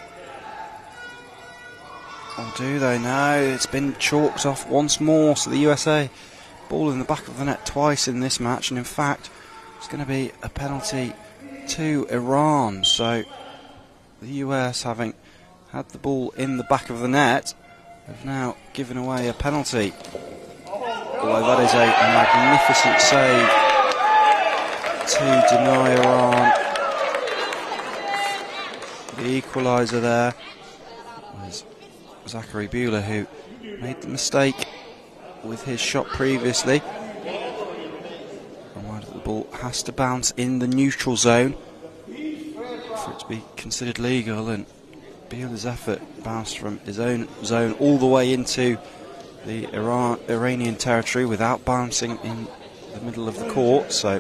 Or do they? No, it's been chalked off once more. So the USA ball in the back of the net twice in this match, and in fact it's going to be a penalty to Iran. So the US, having had the ball in the back of the net, have now given away a penalty. Although that is a magnificent save to deny Iran the equaliser there. It was Zachary Buehler who made the mistake with his shot previously. Provided the ball has to bounce in the neutral zone for it to be considered legal, and Buehler's effort bounced from his own zone all the way into the Iranian territory without bouncing in the middle of the court, so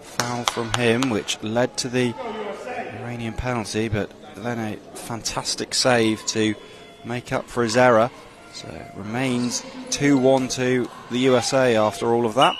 foul from him, which led to the Iranian penalty, but then a fantastic save to make up for his error. So it remains 2-1 to the USA after all of that.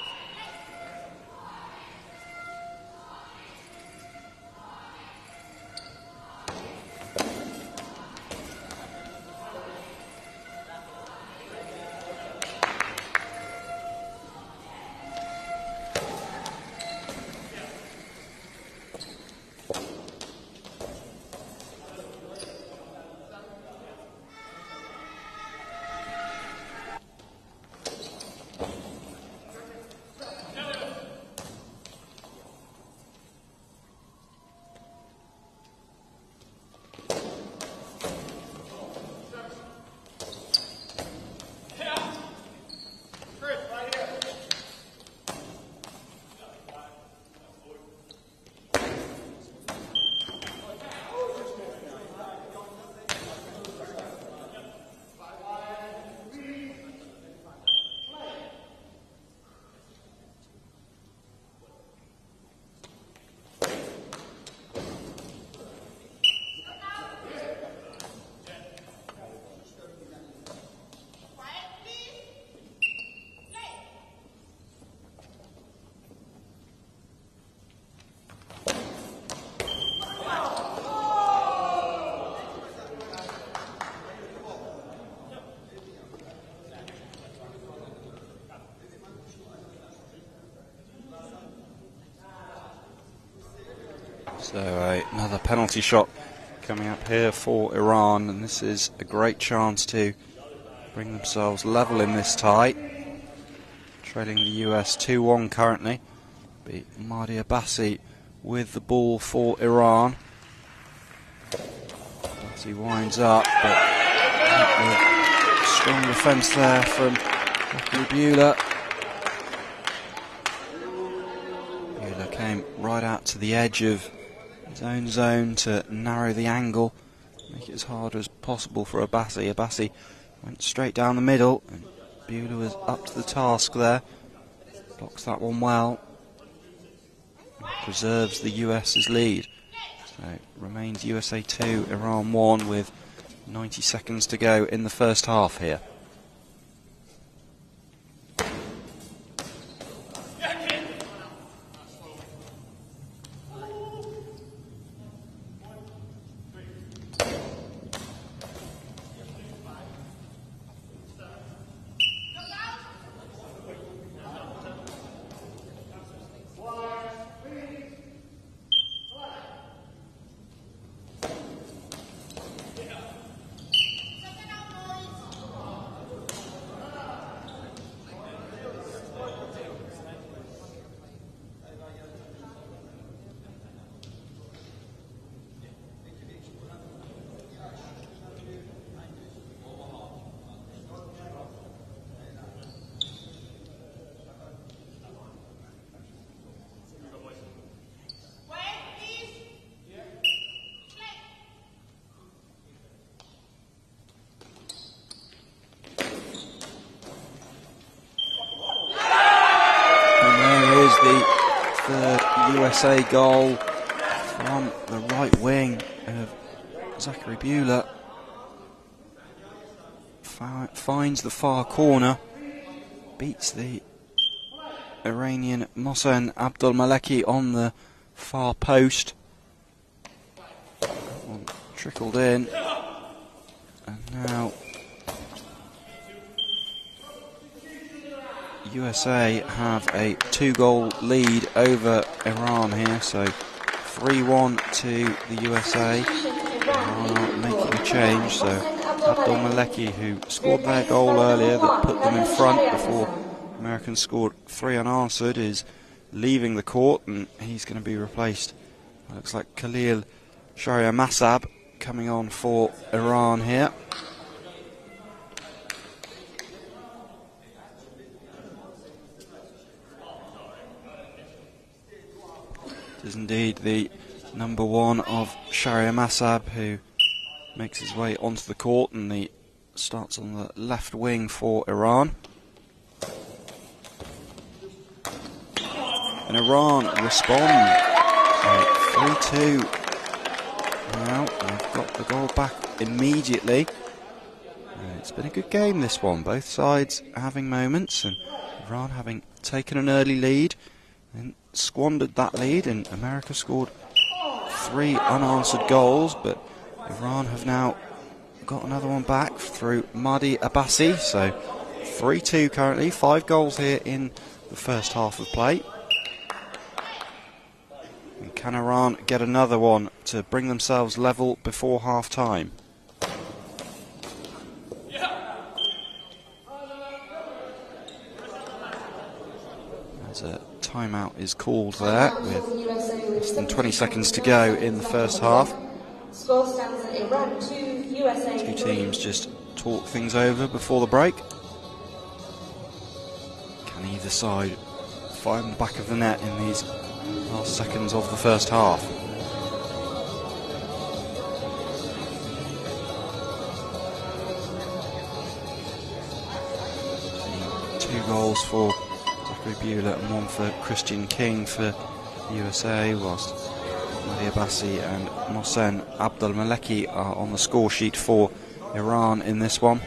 So another penalty shot coming up here for Iran, and this is a great chance to bring themselves level in this tie. Trailing the US 2-1 currently. Be Mahdi Abbasi with the ball for Iran. As he winds up, but strong defence there from Zachary Buehler. Buehler came right out to the edge of his own zone to narrow the angle, make it as hard as possible for Abbasi. Abbasi went straight down the middle, and Buehler was up to the task there. Blocks that one well. Preserves the US's lead. So it remains USA 2, Iran 1 with 90 seconds to go in the first half here. USA goal from the right wing of Zachary Buehler. Finds the far corner, beats the Iranian Mohsen Abdulmaleki on the far post. One trickled in, and now USA have a 2-goal lead over Iran here, so 3-1 to the USA. Iran aren't making a change, so Abdulmaleki, who scored their goal earlier that put them in front before Americans scored 3 unanswered, is leaving the court, and he's going to be replaced. It looks like Khalil Shahriar-Massab coming on for Iran here. It is indeed the number 1 of Shahriar-Massab who makes his way onto the court, and he starts on the left wing for Iran. And Iran respond 3-2. Now they've got the goal back immediately. It's been a good game, this one, both sides having moments, and Iran having taken an early lead and squandered that lead, and America scored 3 unanswered goals, but Iran have now got another one back through Mahdi Abbasi, so 3-2 currently, 5 goals here in the first half of play. And can Iran get another one to bring themselves level before half time? As a timeout is called there with less than 20 seconds to go in the first half. Score stands at Iran 2, USA 3. Two teams just talk things over before the break. Can either side find the back of the net in these last seconds of the first half? Two goals for Zachary Buehler and 1 for Christian King for the USA, whilst Mahdi Abbasi and Mohsen Abdulmaleki are on the score sheet for Iran in this one.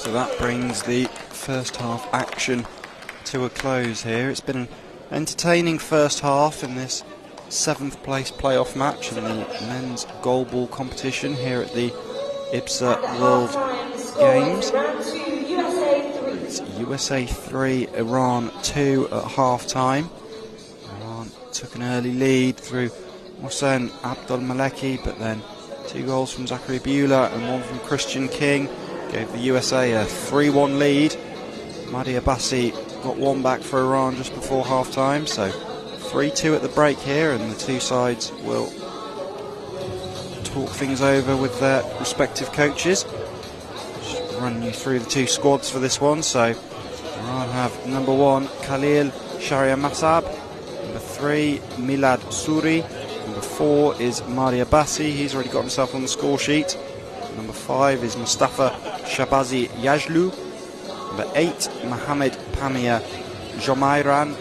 So that brings the first half action to a close here. It's been an entertaining first half in this 7th place playoff match in the men's goalball competition here at the IBSA World Games. It's USA 3, Iran 2 at half time. Iran took an early lead through Mohsen Abdulmaleki, but then 2 goals from Zachary Beulah and 1 from Christian King gave the USA a 3-1 lead. Mahdi Abbasi got 1 back for Iran just before half time, so 3-2 at the break here, and the 2 sides will talk things over with their respective coaches. Just run you through the 2 squads for this one. So Iran have number 1 Khalil Sharia Masab, number 3 Milad Suri, number 4 is Mahdi Abbasi, he's already got himself on the score sheet. Number 5 is Mustafa Shabazi Yajlu, number 8 Mohamed Pamia Jomairan,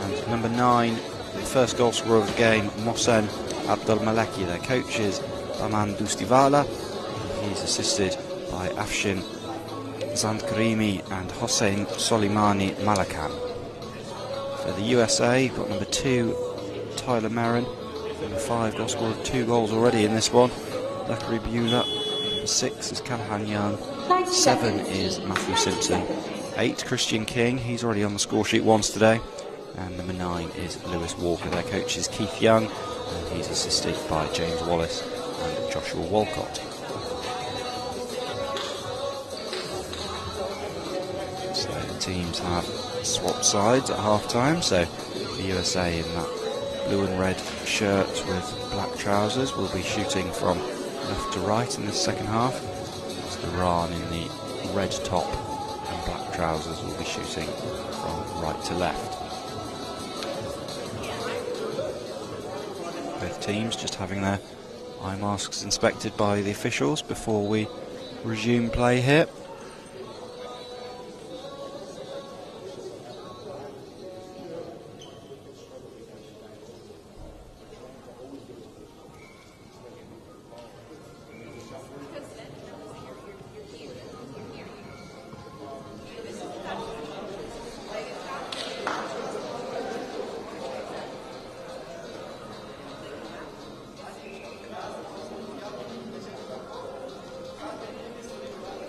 and number 9, the first goal scorer of the game, Mohsen Abdulmaleki. Their coach is Baman Dustivala. He's assisted by Afshin Zandkarimi and Hossein Soleimani Malakan. For the USA, got number 2 Tyler Merrin, number 5 goal scorer, 2 goals already in this one, Zachary Beulah. Number 6 is Kalhan Young, 7 is Matthew Simpson, 8 Christian King, he's already on the score sheet once today, and number 9 is Lewis Walker. Their coach is Keith Young, and he's assisted by James Wallace and Joshua Walcott. So the teams have swapped sides at half time, so the USA in that blue and red shirt with black trousers will be shooting from left to right in this second half. It's Iran in the red top and black trousers will be shooting from right to left. Both teams just having their eye masks inspected by the officials before we resume play here.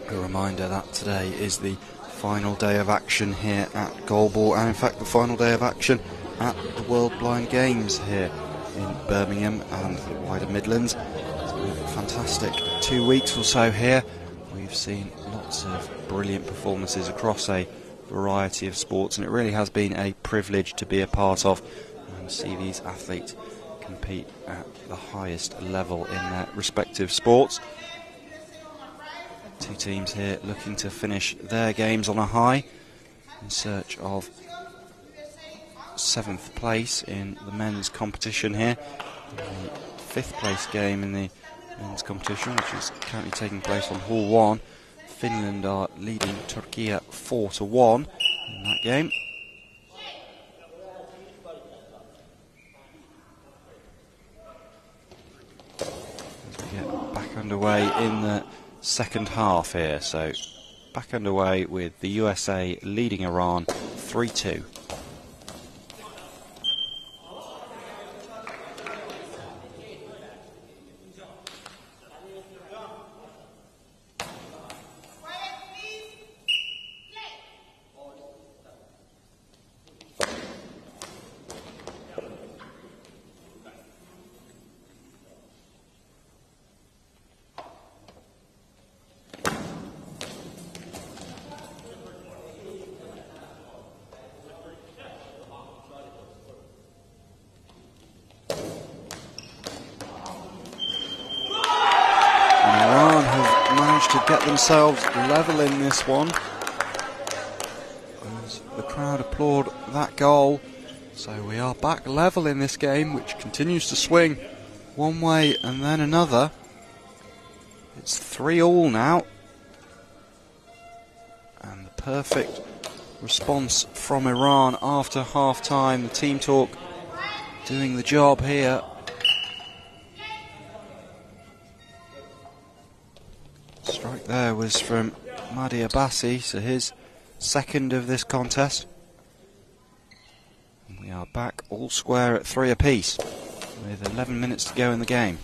A reminder that today is the final day of action here at Goalball, and in fact the final day of action at the World Blind Games here in Birmingham and the wider Midlands. It's been a fantastic 2 weeks or so here. We've seen lots of brilliant performances across a variety of sports, and it really has been a privilege to be a part of and see these athletes compete at the highest level in their respective sports. 2 teams here looking to finish their games on a high in search of 7th place in the men's competition here. The 5th place game in the men's competition, which is currently taking place on Hall 1. Finland are leading Turkey 4-1 in that game. As we get back underway in the second half here, so back underway with the USA leading Iran 3-2. To get themselves level in this one, as the crowd applaud that goal. So we are back level in this game, which continues to swing one way and then another. It's 3-3 now, and the perfect response from Iran after half time. The team talk doing the job here. Strike there was from IBSA, so his second of this contest. And we are back all square at 3 apiece with 11 minutes to go in the game.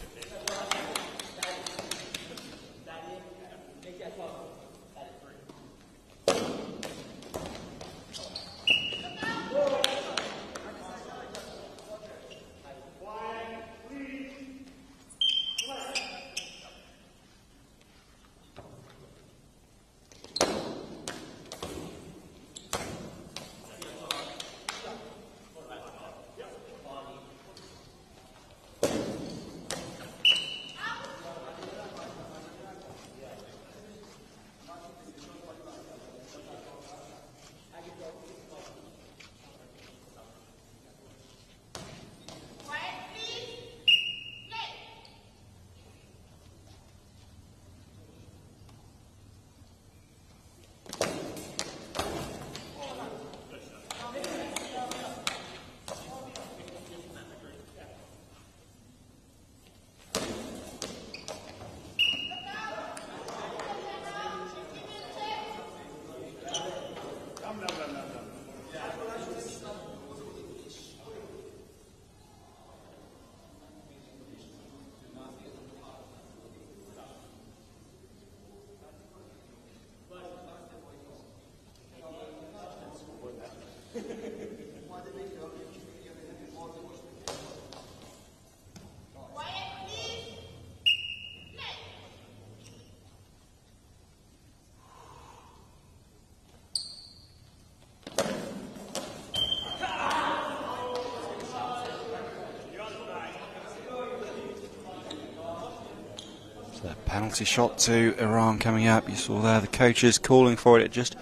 Penalty shot to Iran coming up. You saw there the coaches calling for it. It just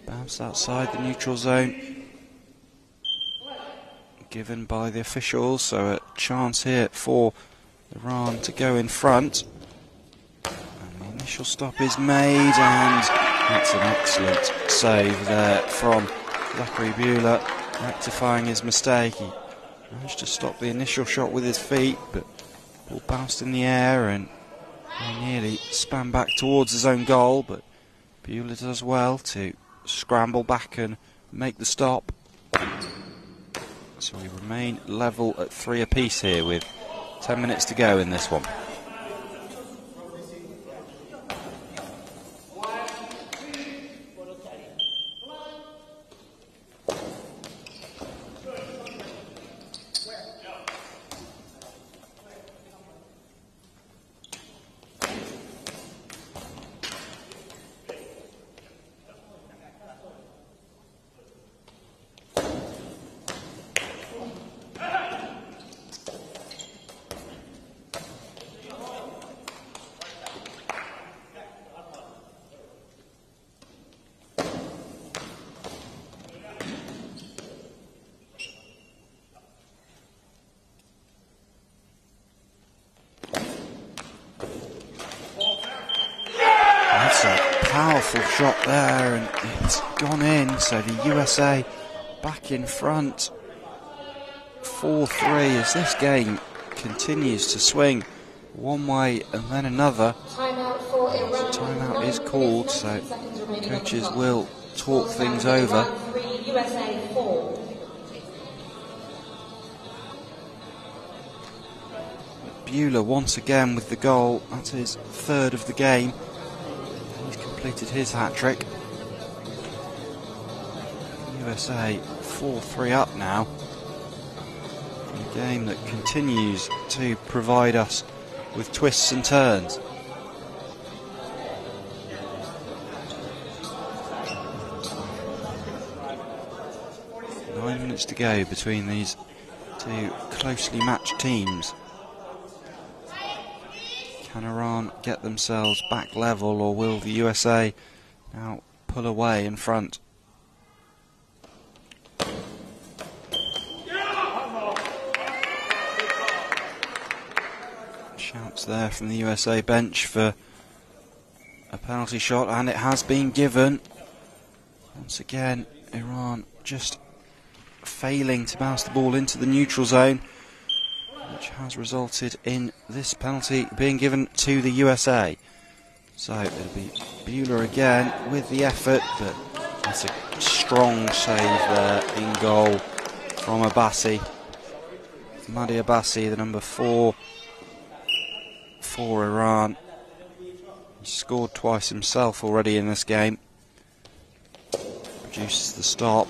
bounced outside the neutral zone. Given by the officials, so a chance here for Iran to go in front. And the initial stop is made, and that's an excellent save there from Zachary Bueller, rectifying his mistake. He managed to stop the initial shot with his feet, but the ball bounced in the air and he nearly span back towards his own goal, but Bueller does well to scramble back and make the stop. So we remain level at 3 apiece here with 10 minutes to go in this one. Powerful shot there, and it's gone in, so the USA back in front 4-3 as this game continues to swing one way and then another. Timeout is called, so coaches will talk things over. Bueller once again with the goal. That's his third of the game. Completed his hat-trick. USA 4-3 up now. A game that continues to provide us with twists and turns. Nine minutes to go between these two closely matched teams. Can Iran get themselves back level, or will the USA now pull away in front? Shouts there from the USA bench for a penalty shot, and it has been given. Once again, Iran just failing to bounce the ball into the neutral zone, which has resulted in this penalty being given to the USA. So it'll be Bueller again with the effort, but that's a strong save there in goal from Abbasi. Madi Abbasi, the number 4 for Iran. He scored twice himself already in this game. Produces the stop,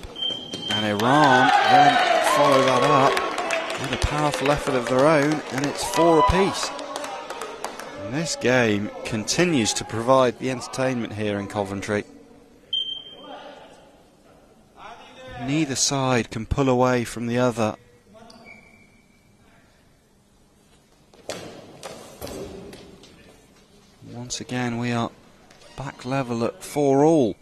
and Iran then follow that up with a powerful effort of their own, and it's 4 apiece. And this game continues to provide the entertainment here in Coventry. Neither side can pull away from the other. Once again, we are back level at 4-all.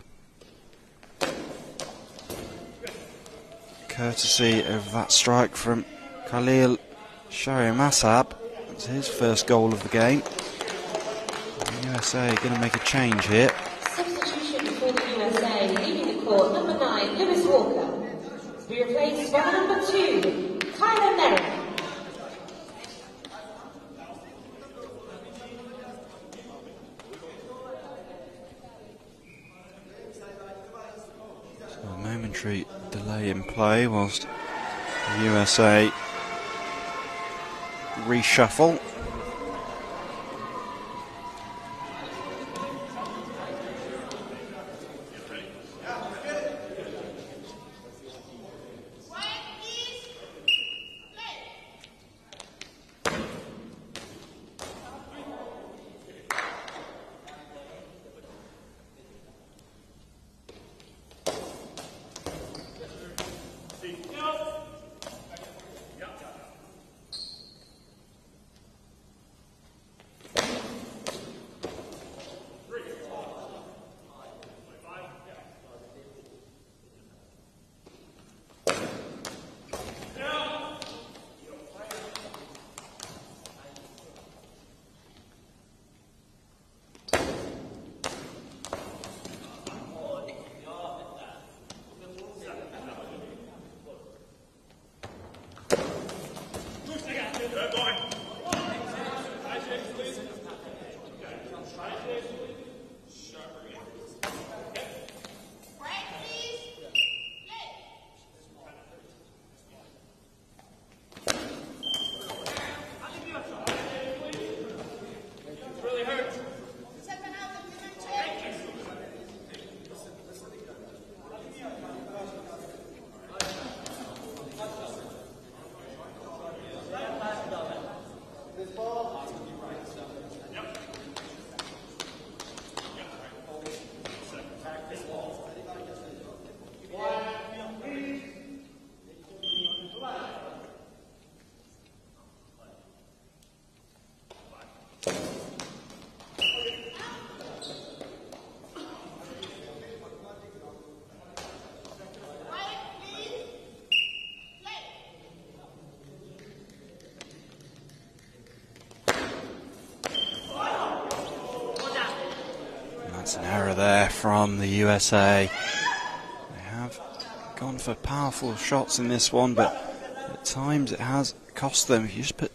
Courtesy of that strike from Khalil Shahriamasab. That's his first goal of the game. The USA are going to make a change here. Substitution for the USA, leaving the court, number 9, Lewis Walker. To be replaced by number 2, Kyler Merrick. A momentary delay in play whilst the USA reshuffle. That's an error there from the USA. They have gone for powerful shots in this one, but at times it has cost them. If you just put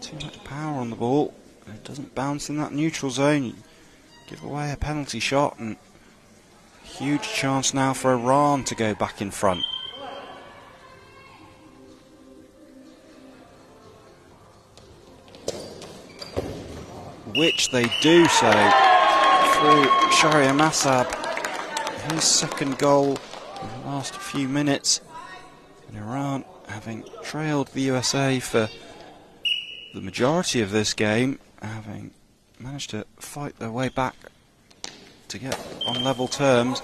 too much power on the ball and it doesn't bounce in that neutral zone, you give away a penalty shot, and a huge chance now for Iran to go back in front. Which they do so through Shahriamasab, his second goal in the last few minutes. And Iran, having trailed the USA for the majority of this game, having managed to fight their way back to get on level terms,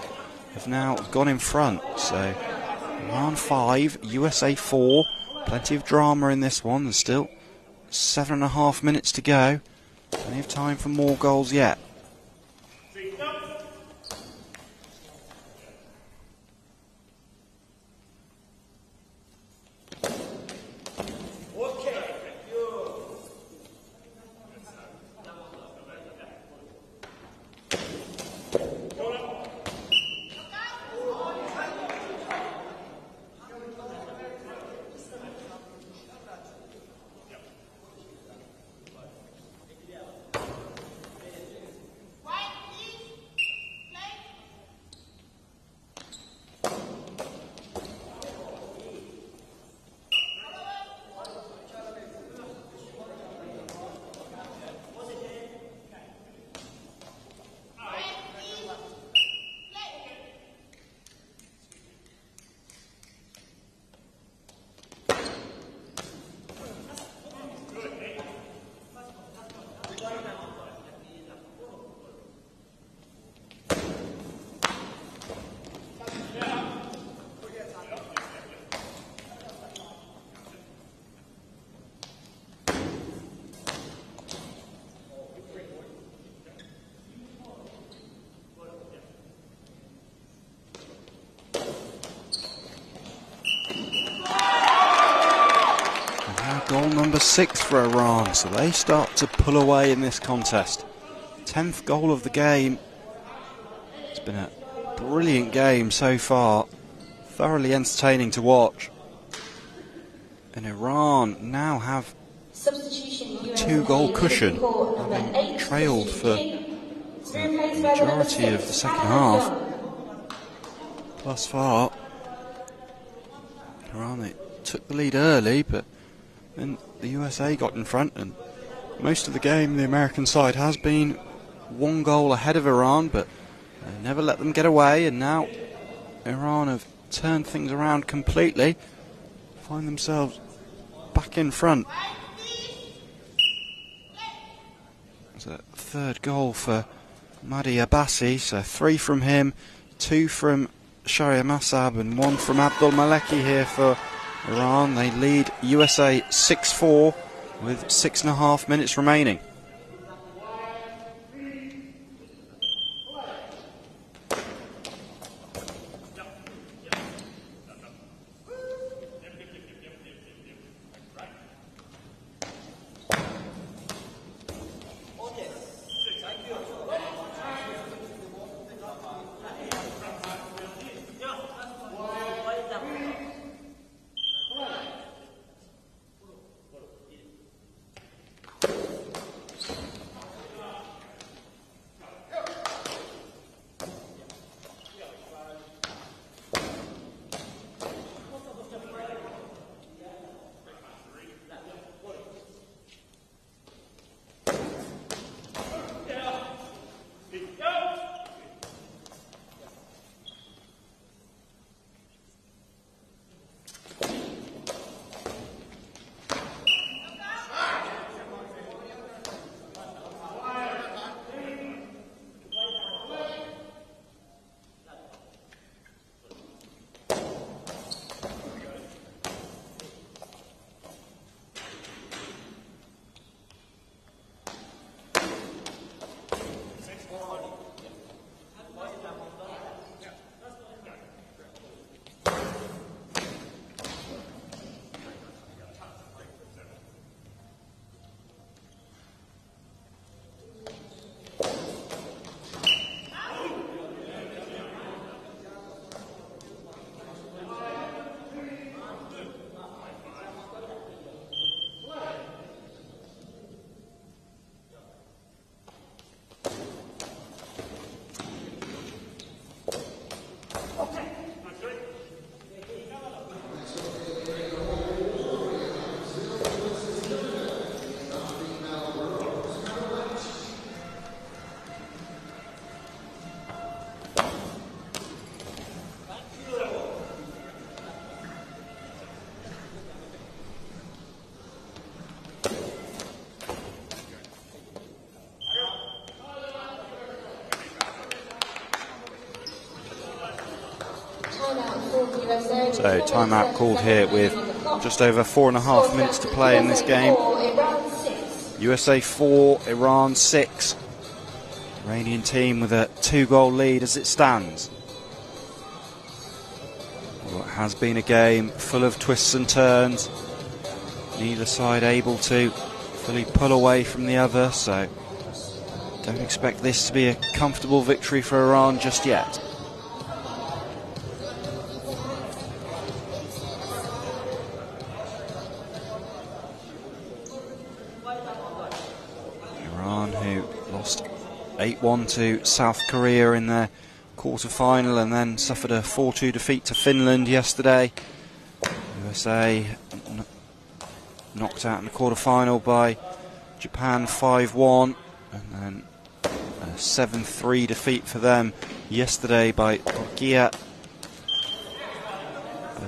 have now gone in front. So Iran 5, USA 4. Plenty of drama in this one. There's still 7.5 minutes to go. Plenty of time for more goals yet. number 6 for Iran, so they start to pull away in this contest. 10th goal of the game. It's been a brilliant game so far, thoroughly entertaining to watch. And Iran now have a 2-goal cushion, having trailed for the majority of the second half. Thus far, Iran, they took the lead early, but then the USA got in front, and most of the game the American side has been 1 goal ahead of Iran, but they never let them get away, and now Iran have turned things around completely, find themselves back in front. It's a 3rd goal for Madi Abbasi, so 3 from him, 2 from Sharia Masab and 1 from Abdul Maleki here for Iran. They lead USA 6-4 with 6.5 minutes remaining. So timeout called here with just over 4.5 minutes to play in this game. USA 4, Iran 6. Iranian team with a 2-goal lead as it stands. Well, it has been a game full of twists and turns. Neither side able to fully pull away from the other, so don't expect this to be a comfortable victory for Iran just yet. Iran, who lost 8-1 to South Korea in their quarter-final and then suffered a 4-2 defeat to Finland yesterday. USA knocked out in the quarter-final by Japan 5-1, and then a 7-3 defeat for them yesterday by Turkey. Both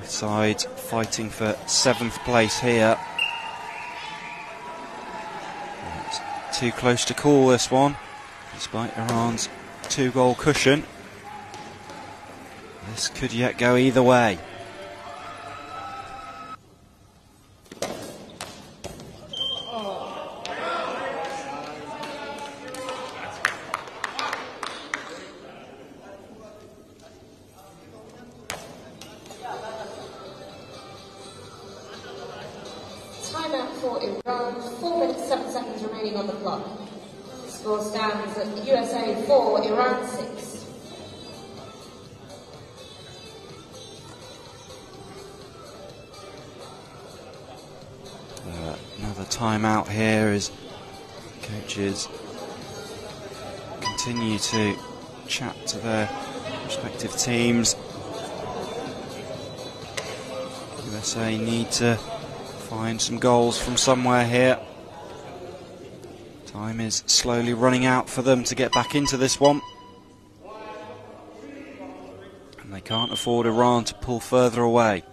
sides fighting for 7th place here. It's too close to call this one, despite Iran's 2-goal cushion. This could yet go either way. Timeout for Iran, 4 minutes 7 seconds remaining on the clock. Score stands at USA 4, Iran 6. Another timeout here as coaches continue to chat to their respective teams. USA need to find some goals from somewhere here. Time is slowly running out for them to get back into this one. And they can't afford Iran to pull further away.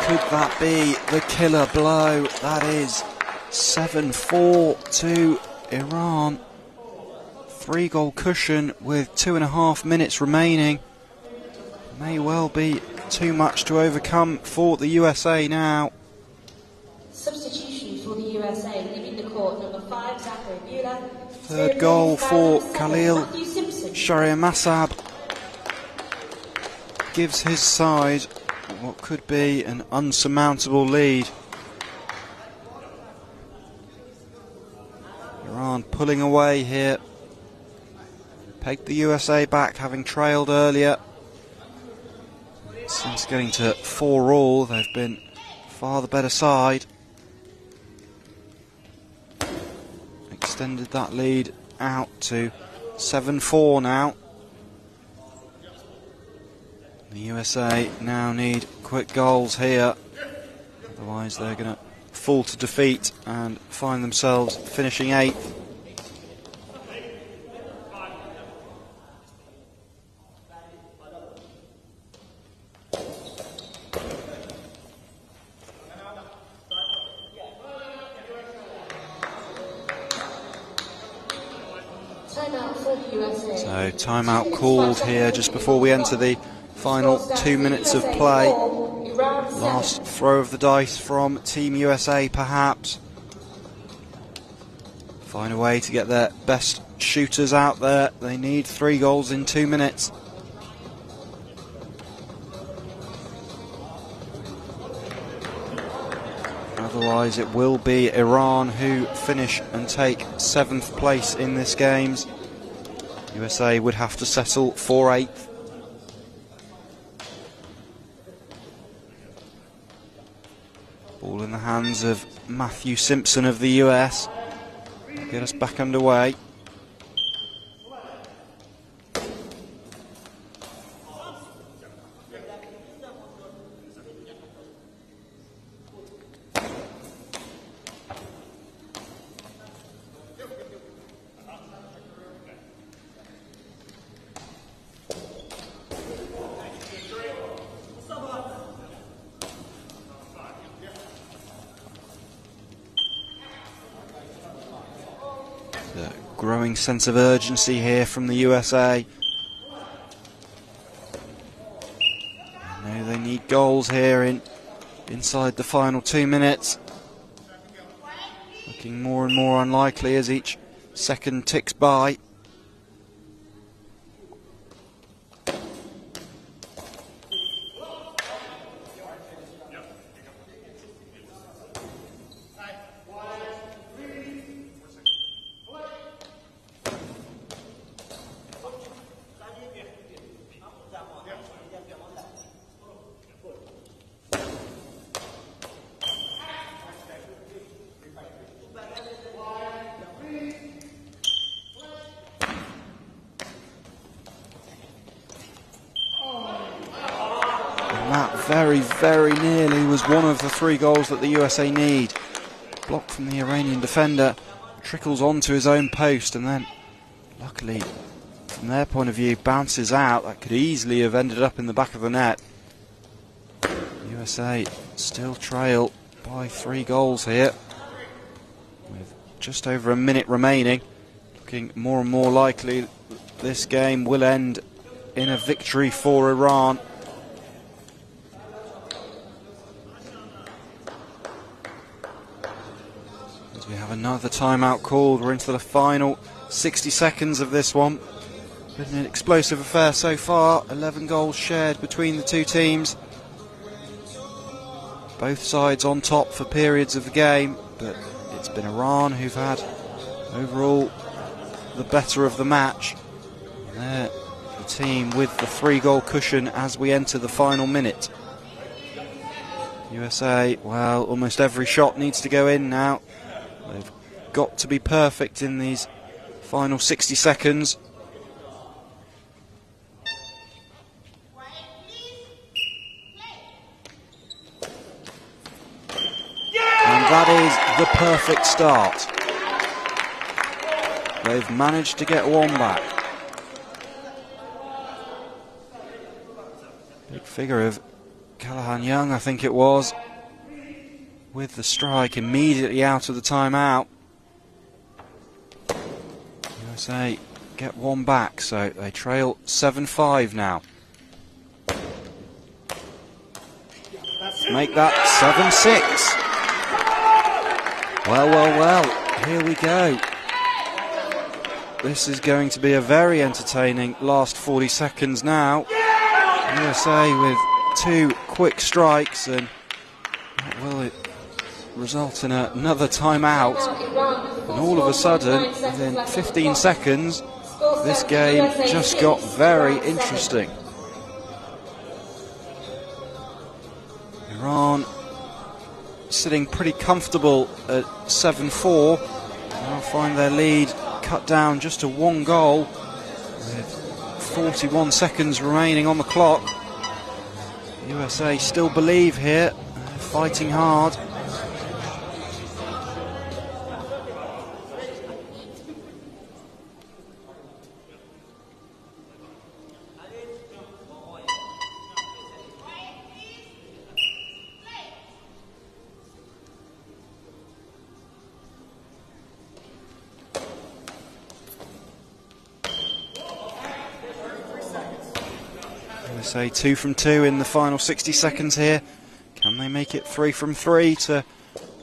Could that be the killer blow? That is 7-4 to Iran. 3-goal cushion with 2.5 minutes remaining. May well be too much to overcome for the USA now. Substitution for the USA, leaving the court, number 5, Zachary Mueller. Third goal for Khalil Shariamassab. Gives his side what could be an unsurmountable lead. Iran pulling away here. Pegged the USA back, having trailed earlier. Since getting to 4-all, they've been far the better side. Extended that lead out to 7-4 now. The USA now need quick goals here, otherwise they're going to fall to defeat and find themselves finishing 8th. So timeout called here just before we enter the final 2 minutes of play. Last throw of the dice from Team USA, perhaps. Find a way to get their best shooters out there. They need 3 goals in 2 minutes. Otherwise it will be Iran who finish and take 7th place in this games. USA would have to settle for 8th. Ball in the hands of Matthew Simpson of the US. Get us back underway. The growing sense of urgency here from the USA. I know they need goals here inside the final 2 minutes. Looking more and more unlikely as each second ticks by. That very nearly was one of the 3 goals that the USA need. Blocked from the Iranian defender, trickles onto his own post, and then luckily from their point of view bounces out. That could easily have ended up in the back of the net. USA still trail by 3 goals here with just over a minute remaining. Looking more and more likely this game will end in a victory for Iran. We have another timeout called. We're into the final 60 seconds of this one. Been an explosive affair so far. 11 goals shared between the 2 teams. Both sides on top for periods of the game, but it's been Iran who've had overall the better of the match. They're the team with the 3-goal cushion as we enter the final minute. USA, well, almost every shot needs to go in now. They've got to be perfect in these final 60 seconds. And that is the perfect start. They've managed to get one back. Big figure of Callahan Young, I think it was, with the strike immediately out of the timeout. USA get one back, so they trail 7-5 now. Make that 7-6. Well, here we go. This is going to be a very entertaining last 40 seconds now. USA with 2 quick strikes, and will it result in another timeout? And all of a sudden, within 15 seconds, this game just got very interesting. Iran sitting pretty comfortable at 7-4. Now find their lead cut down just to 1 goal with 41 seconds remaining on the clock. USA still believe here, fighting hard. USA 2 from 2 in the final 60 seconds here. Can they make it 3 from 3 to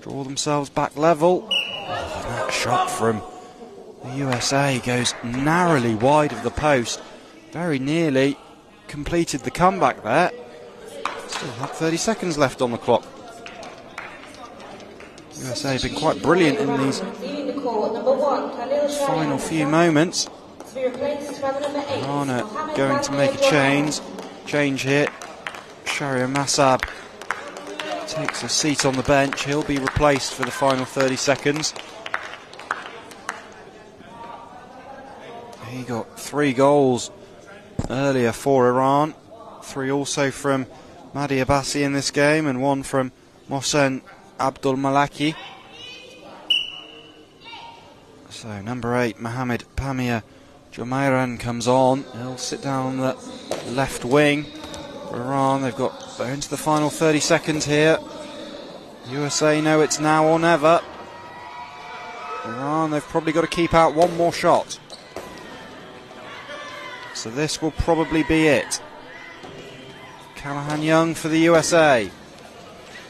draw themselves back level? Oh, that shot from the USA goes narrowly wide of the post. Very nearly completed the comeback there. Still have 30 seconds left on the clock. USA have been quite brilliant in these final few moments. Iran are going to make a change here. Shahriar Masab takes a seat on the bench. He'll be replaced for the final 30 seconds. He got 3 goals earlier for Iran. 3 also from Mahdi Abbasi in this game, and 1 from Mohsen Abdul Malaki. So number 8, Mohamed Pamir Jomairan comes on. He'll sit down on the left wing for Iran. They're into the final 30 seconds here. USA know it's now or never. Iran, they've probably got to keep out 1 more shot. So this will probably be it. Callahan Young for the USA.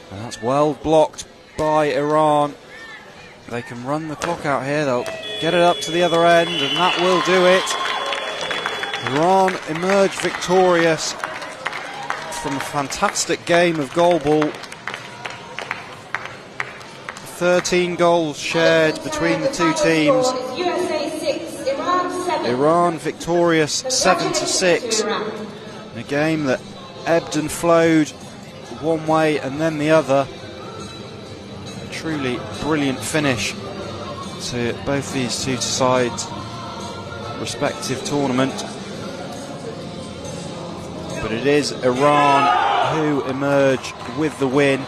And that's well blocked by Iran. They can run the clock out here. They'll get it up to the other end, and that will do it. Iran emerge victorious from a fantastic game of goalball. 13 goals shared between the two teams. Iran victorious 7-6 in a game that ebbed and flowed one way and then the other. A truly brilliant finish to both these two sides' respective tournament. But it is Iran who emerge with the win.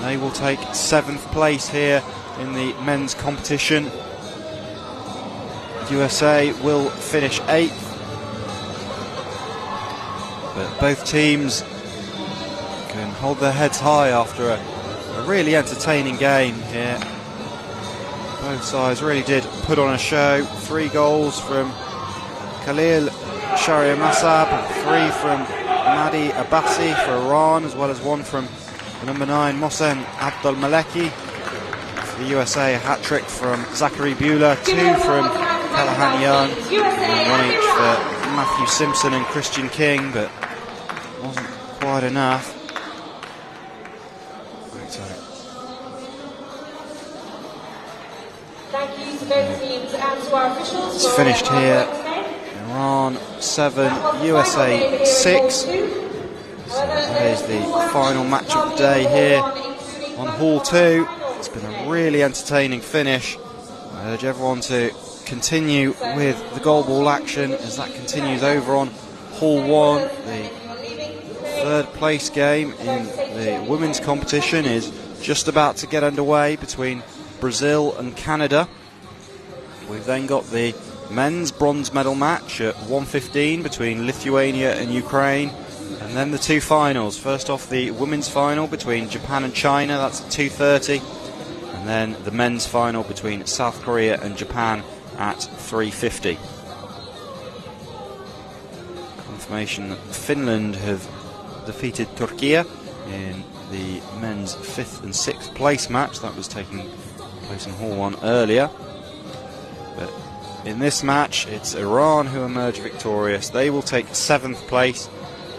They will take 7th place here in the men's competition. USA will finish 8th. But both teams can hold their heads high after a really entertaining game here. Both sides really did put on a show. 3 goals from Khalil Sharia Masab, 3 from Mahdi Abbasi for Iran, as well as 1 from number 9, Mohsen Abdul Maleki. For the USA, a hat-trick from Zachary Bueller, 2 from Callahan Young, and 1 each for Matthew Simpson and Christian King, but wasn't quite enough. Thank you to both teams and to our officials. It's finished here. Iran 7, USA 6. So that is the final match of the day here on Hall 2. It's been a really entertaining finish. I urge everyone to continue with the goalball action as that continues over on Hall 1. The 3rd place game in the women's competition is just about to get underway between Brazil and Canada. We've then got the men's bronze medal match at 1:15 between Lithuania and Ukraine. And then the 2 finals. First off, the women's final between Japan and China, that's at 2:30. And then the men's final between South Korea and Japan at 3:50. Confirmation that Finland have defeated Turkey in the men's 5th and 6th place match. That was taking place in Hall 1 earlier. But in this match, it's Iran who emerge victorious. They will take 7th place.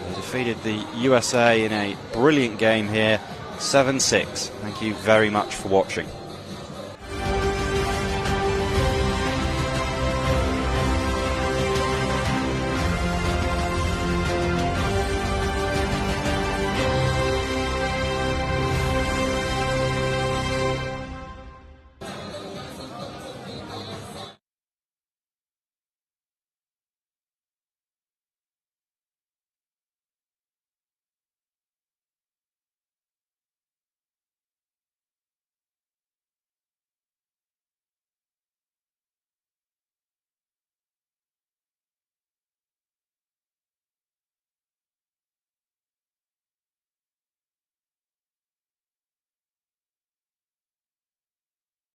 They defeated the USA in a brilliant game here, 7-6. Thank you very much for watching.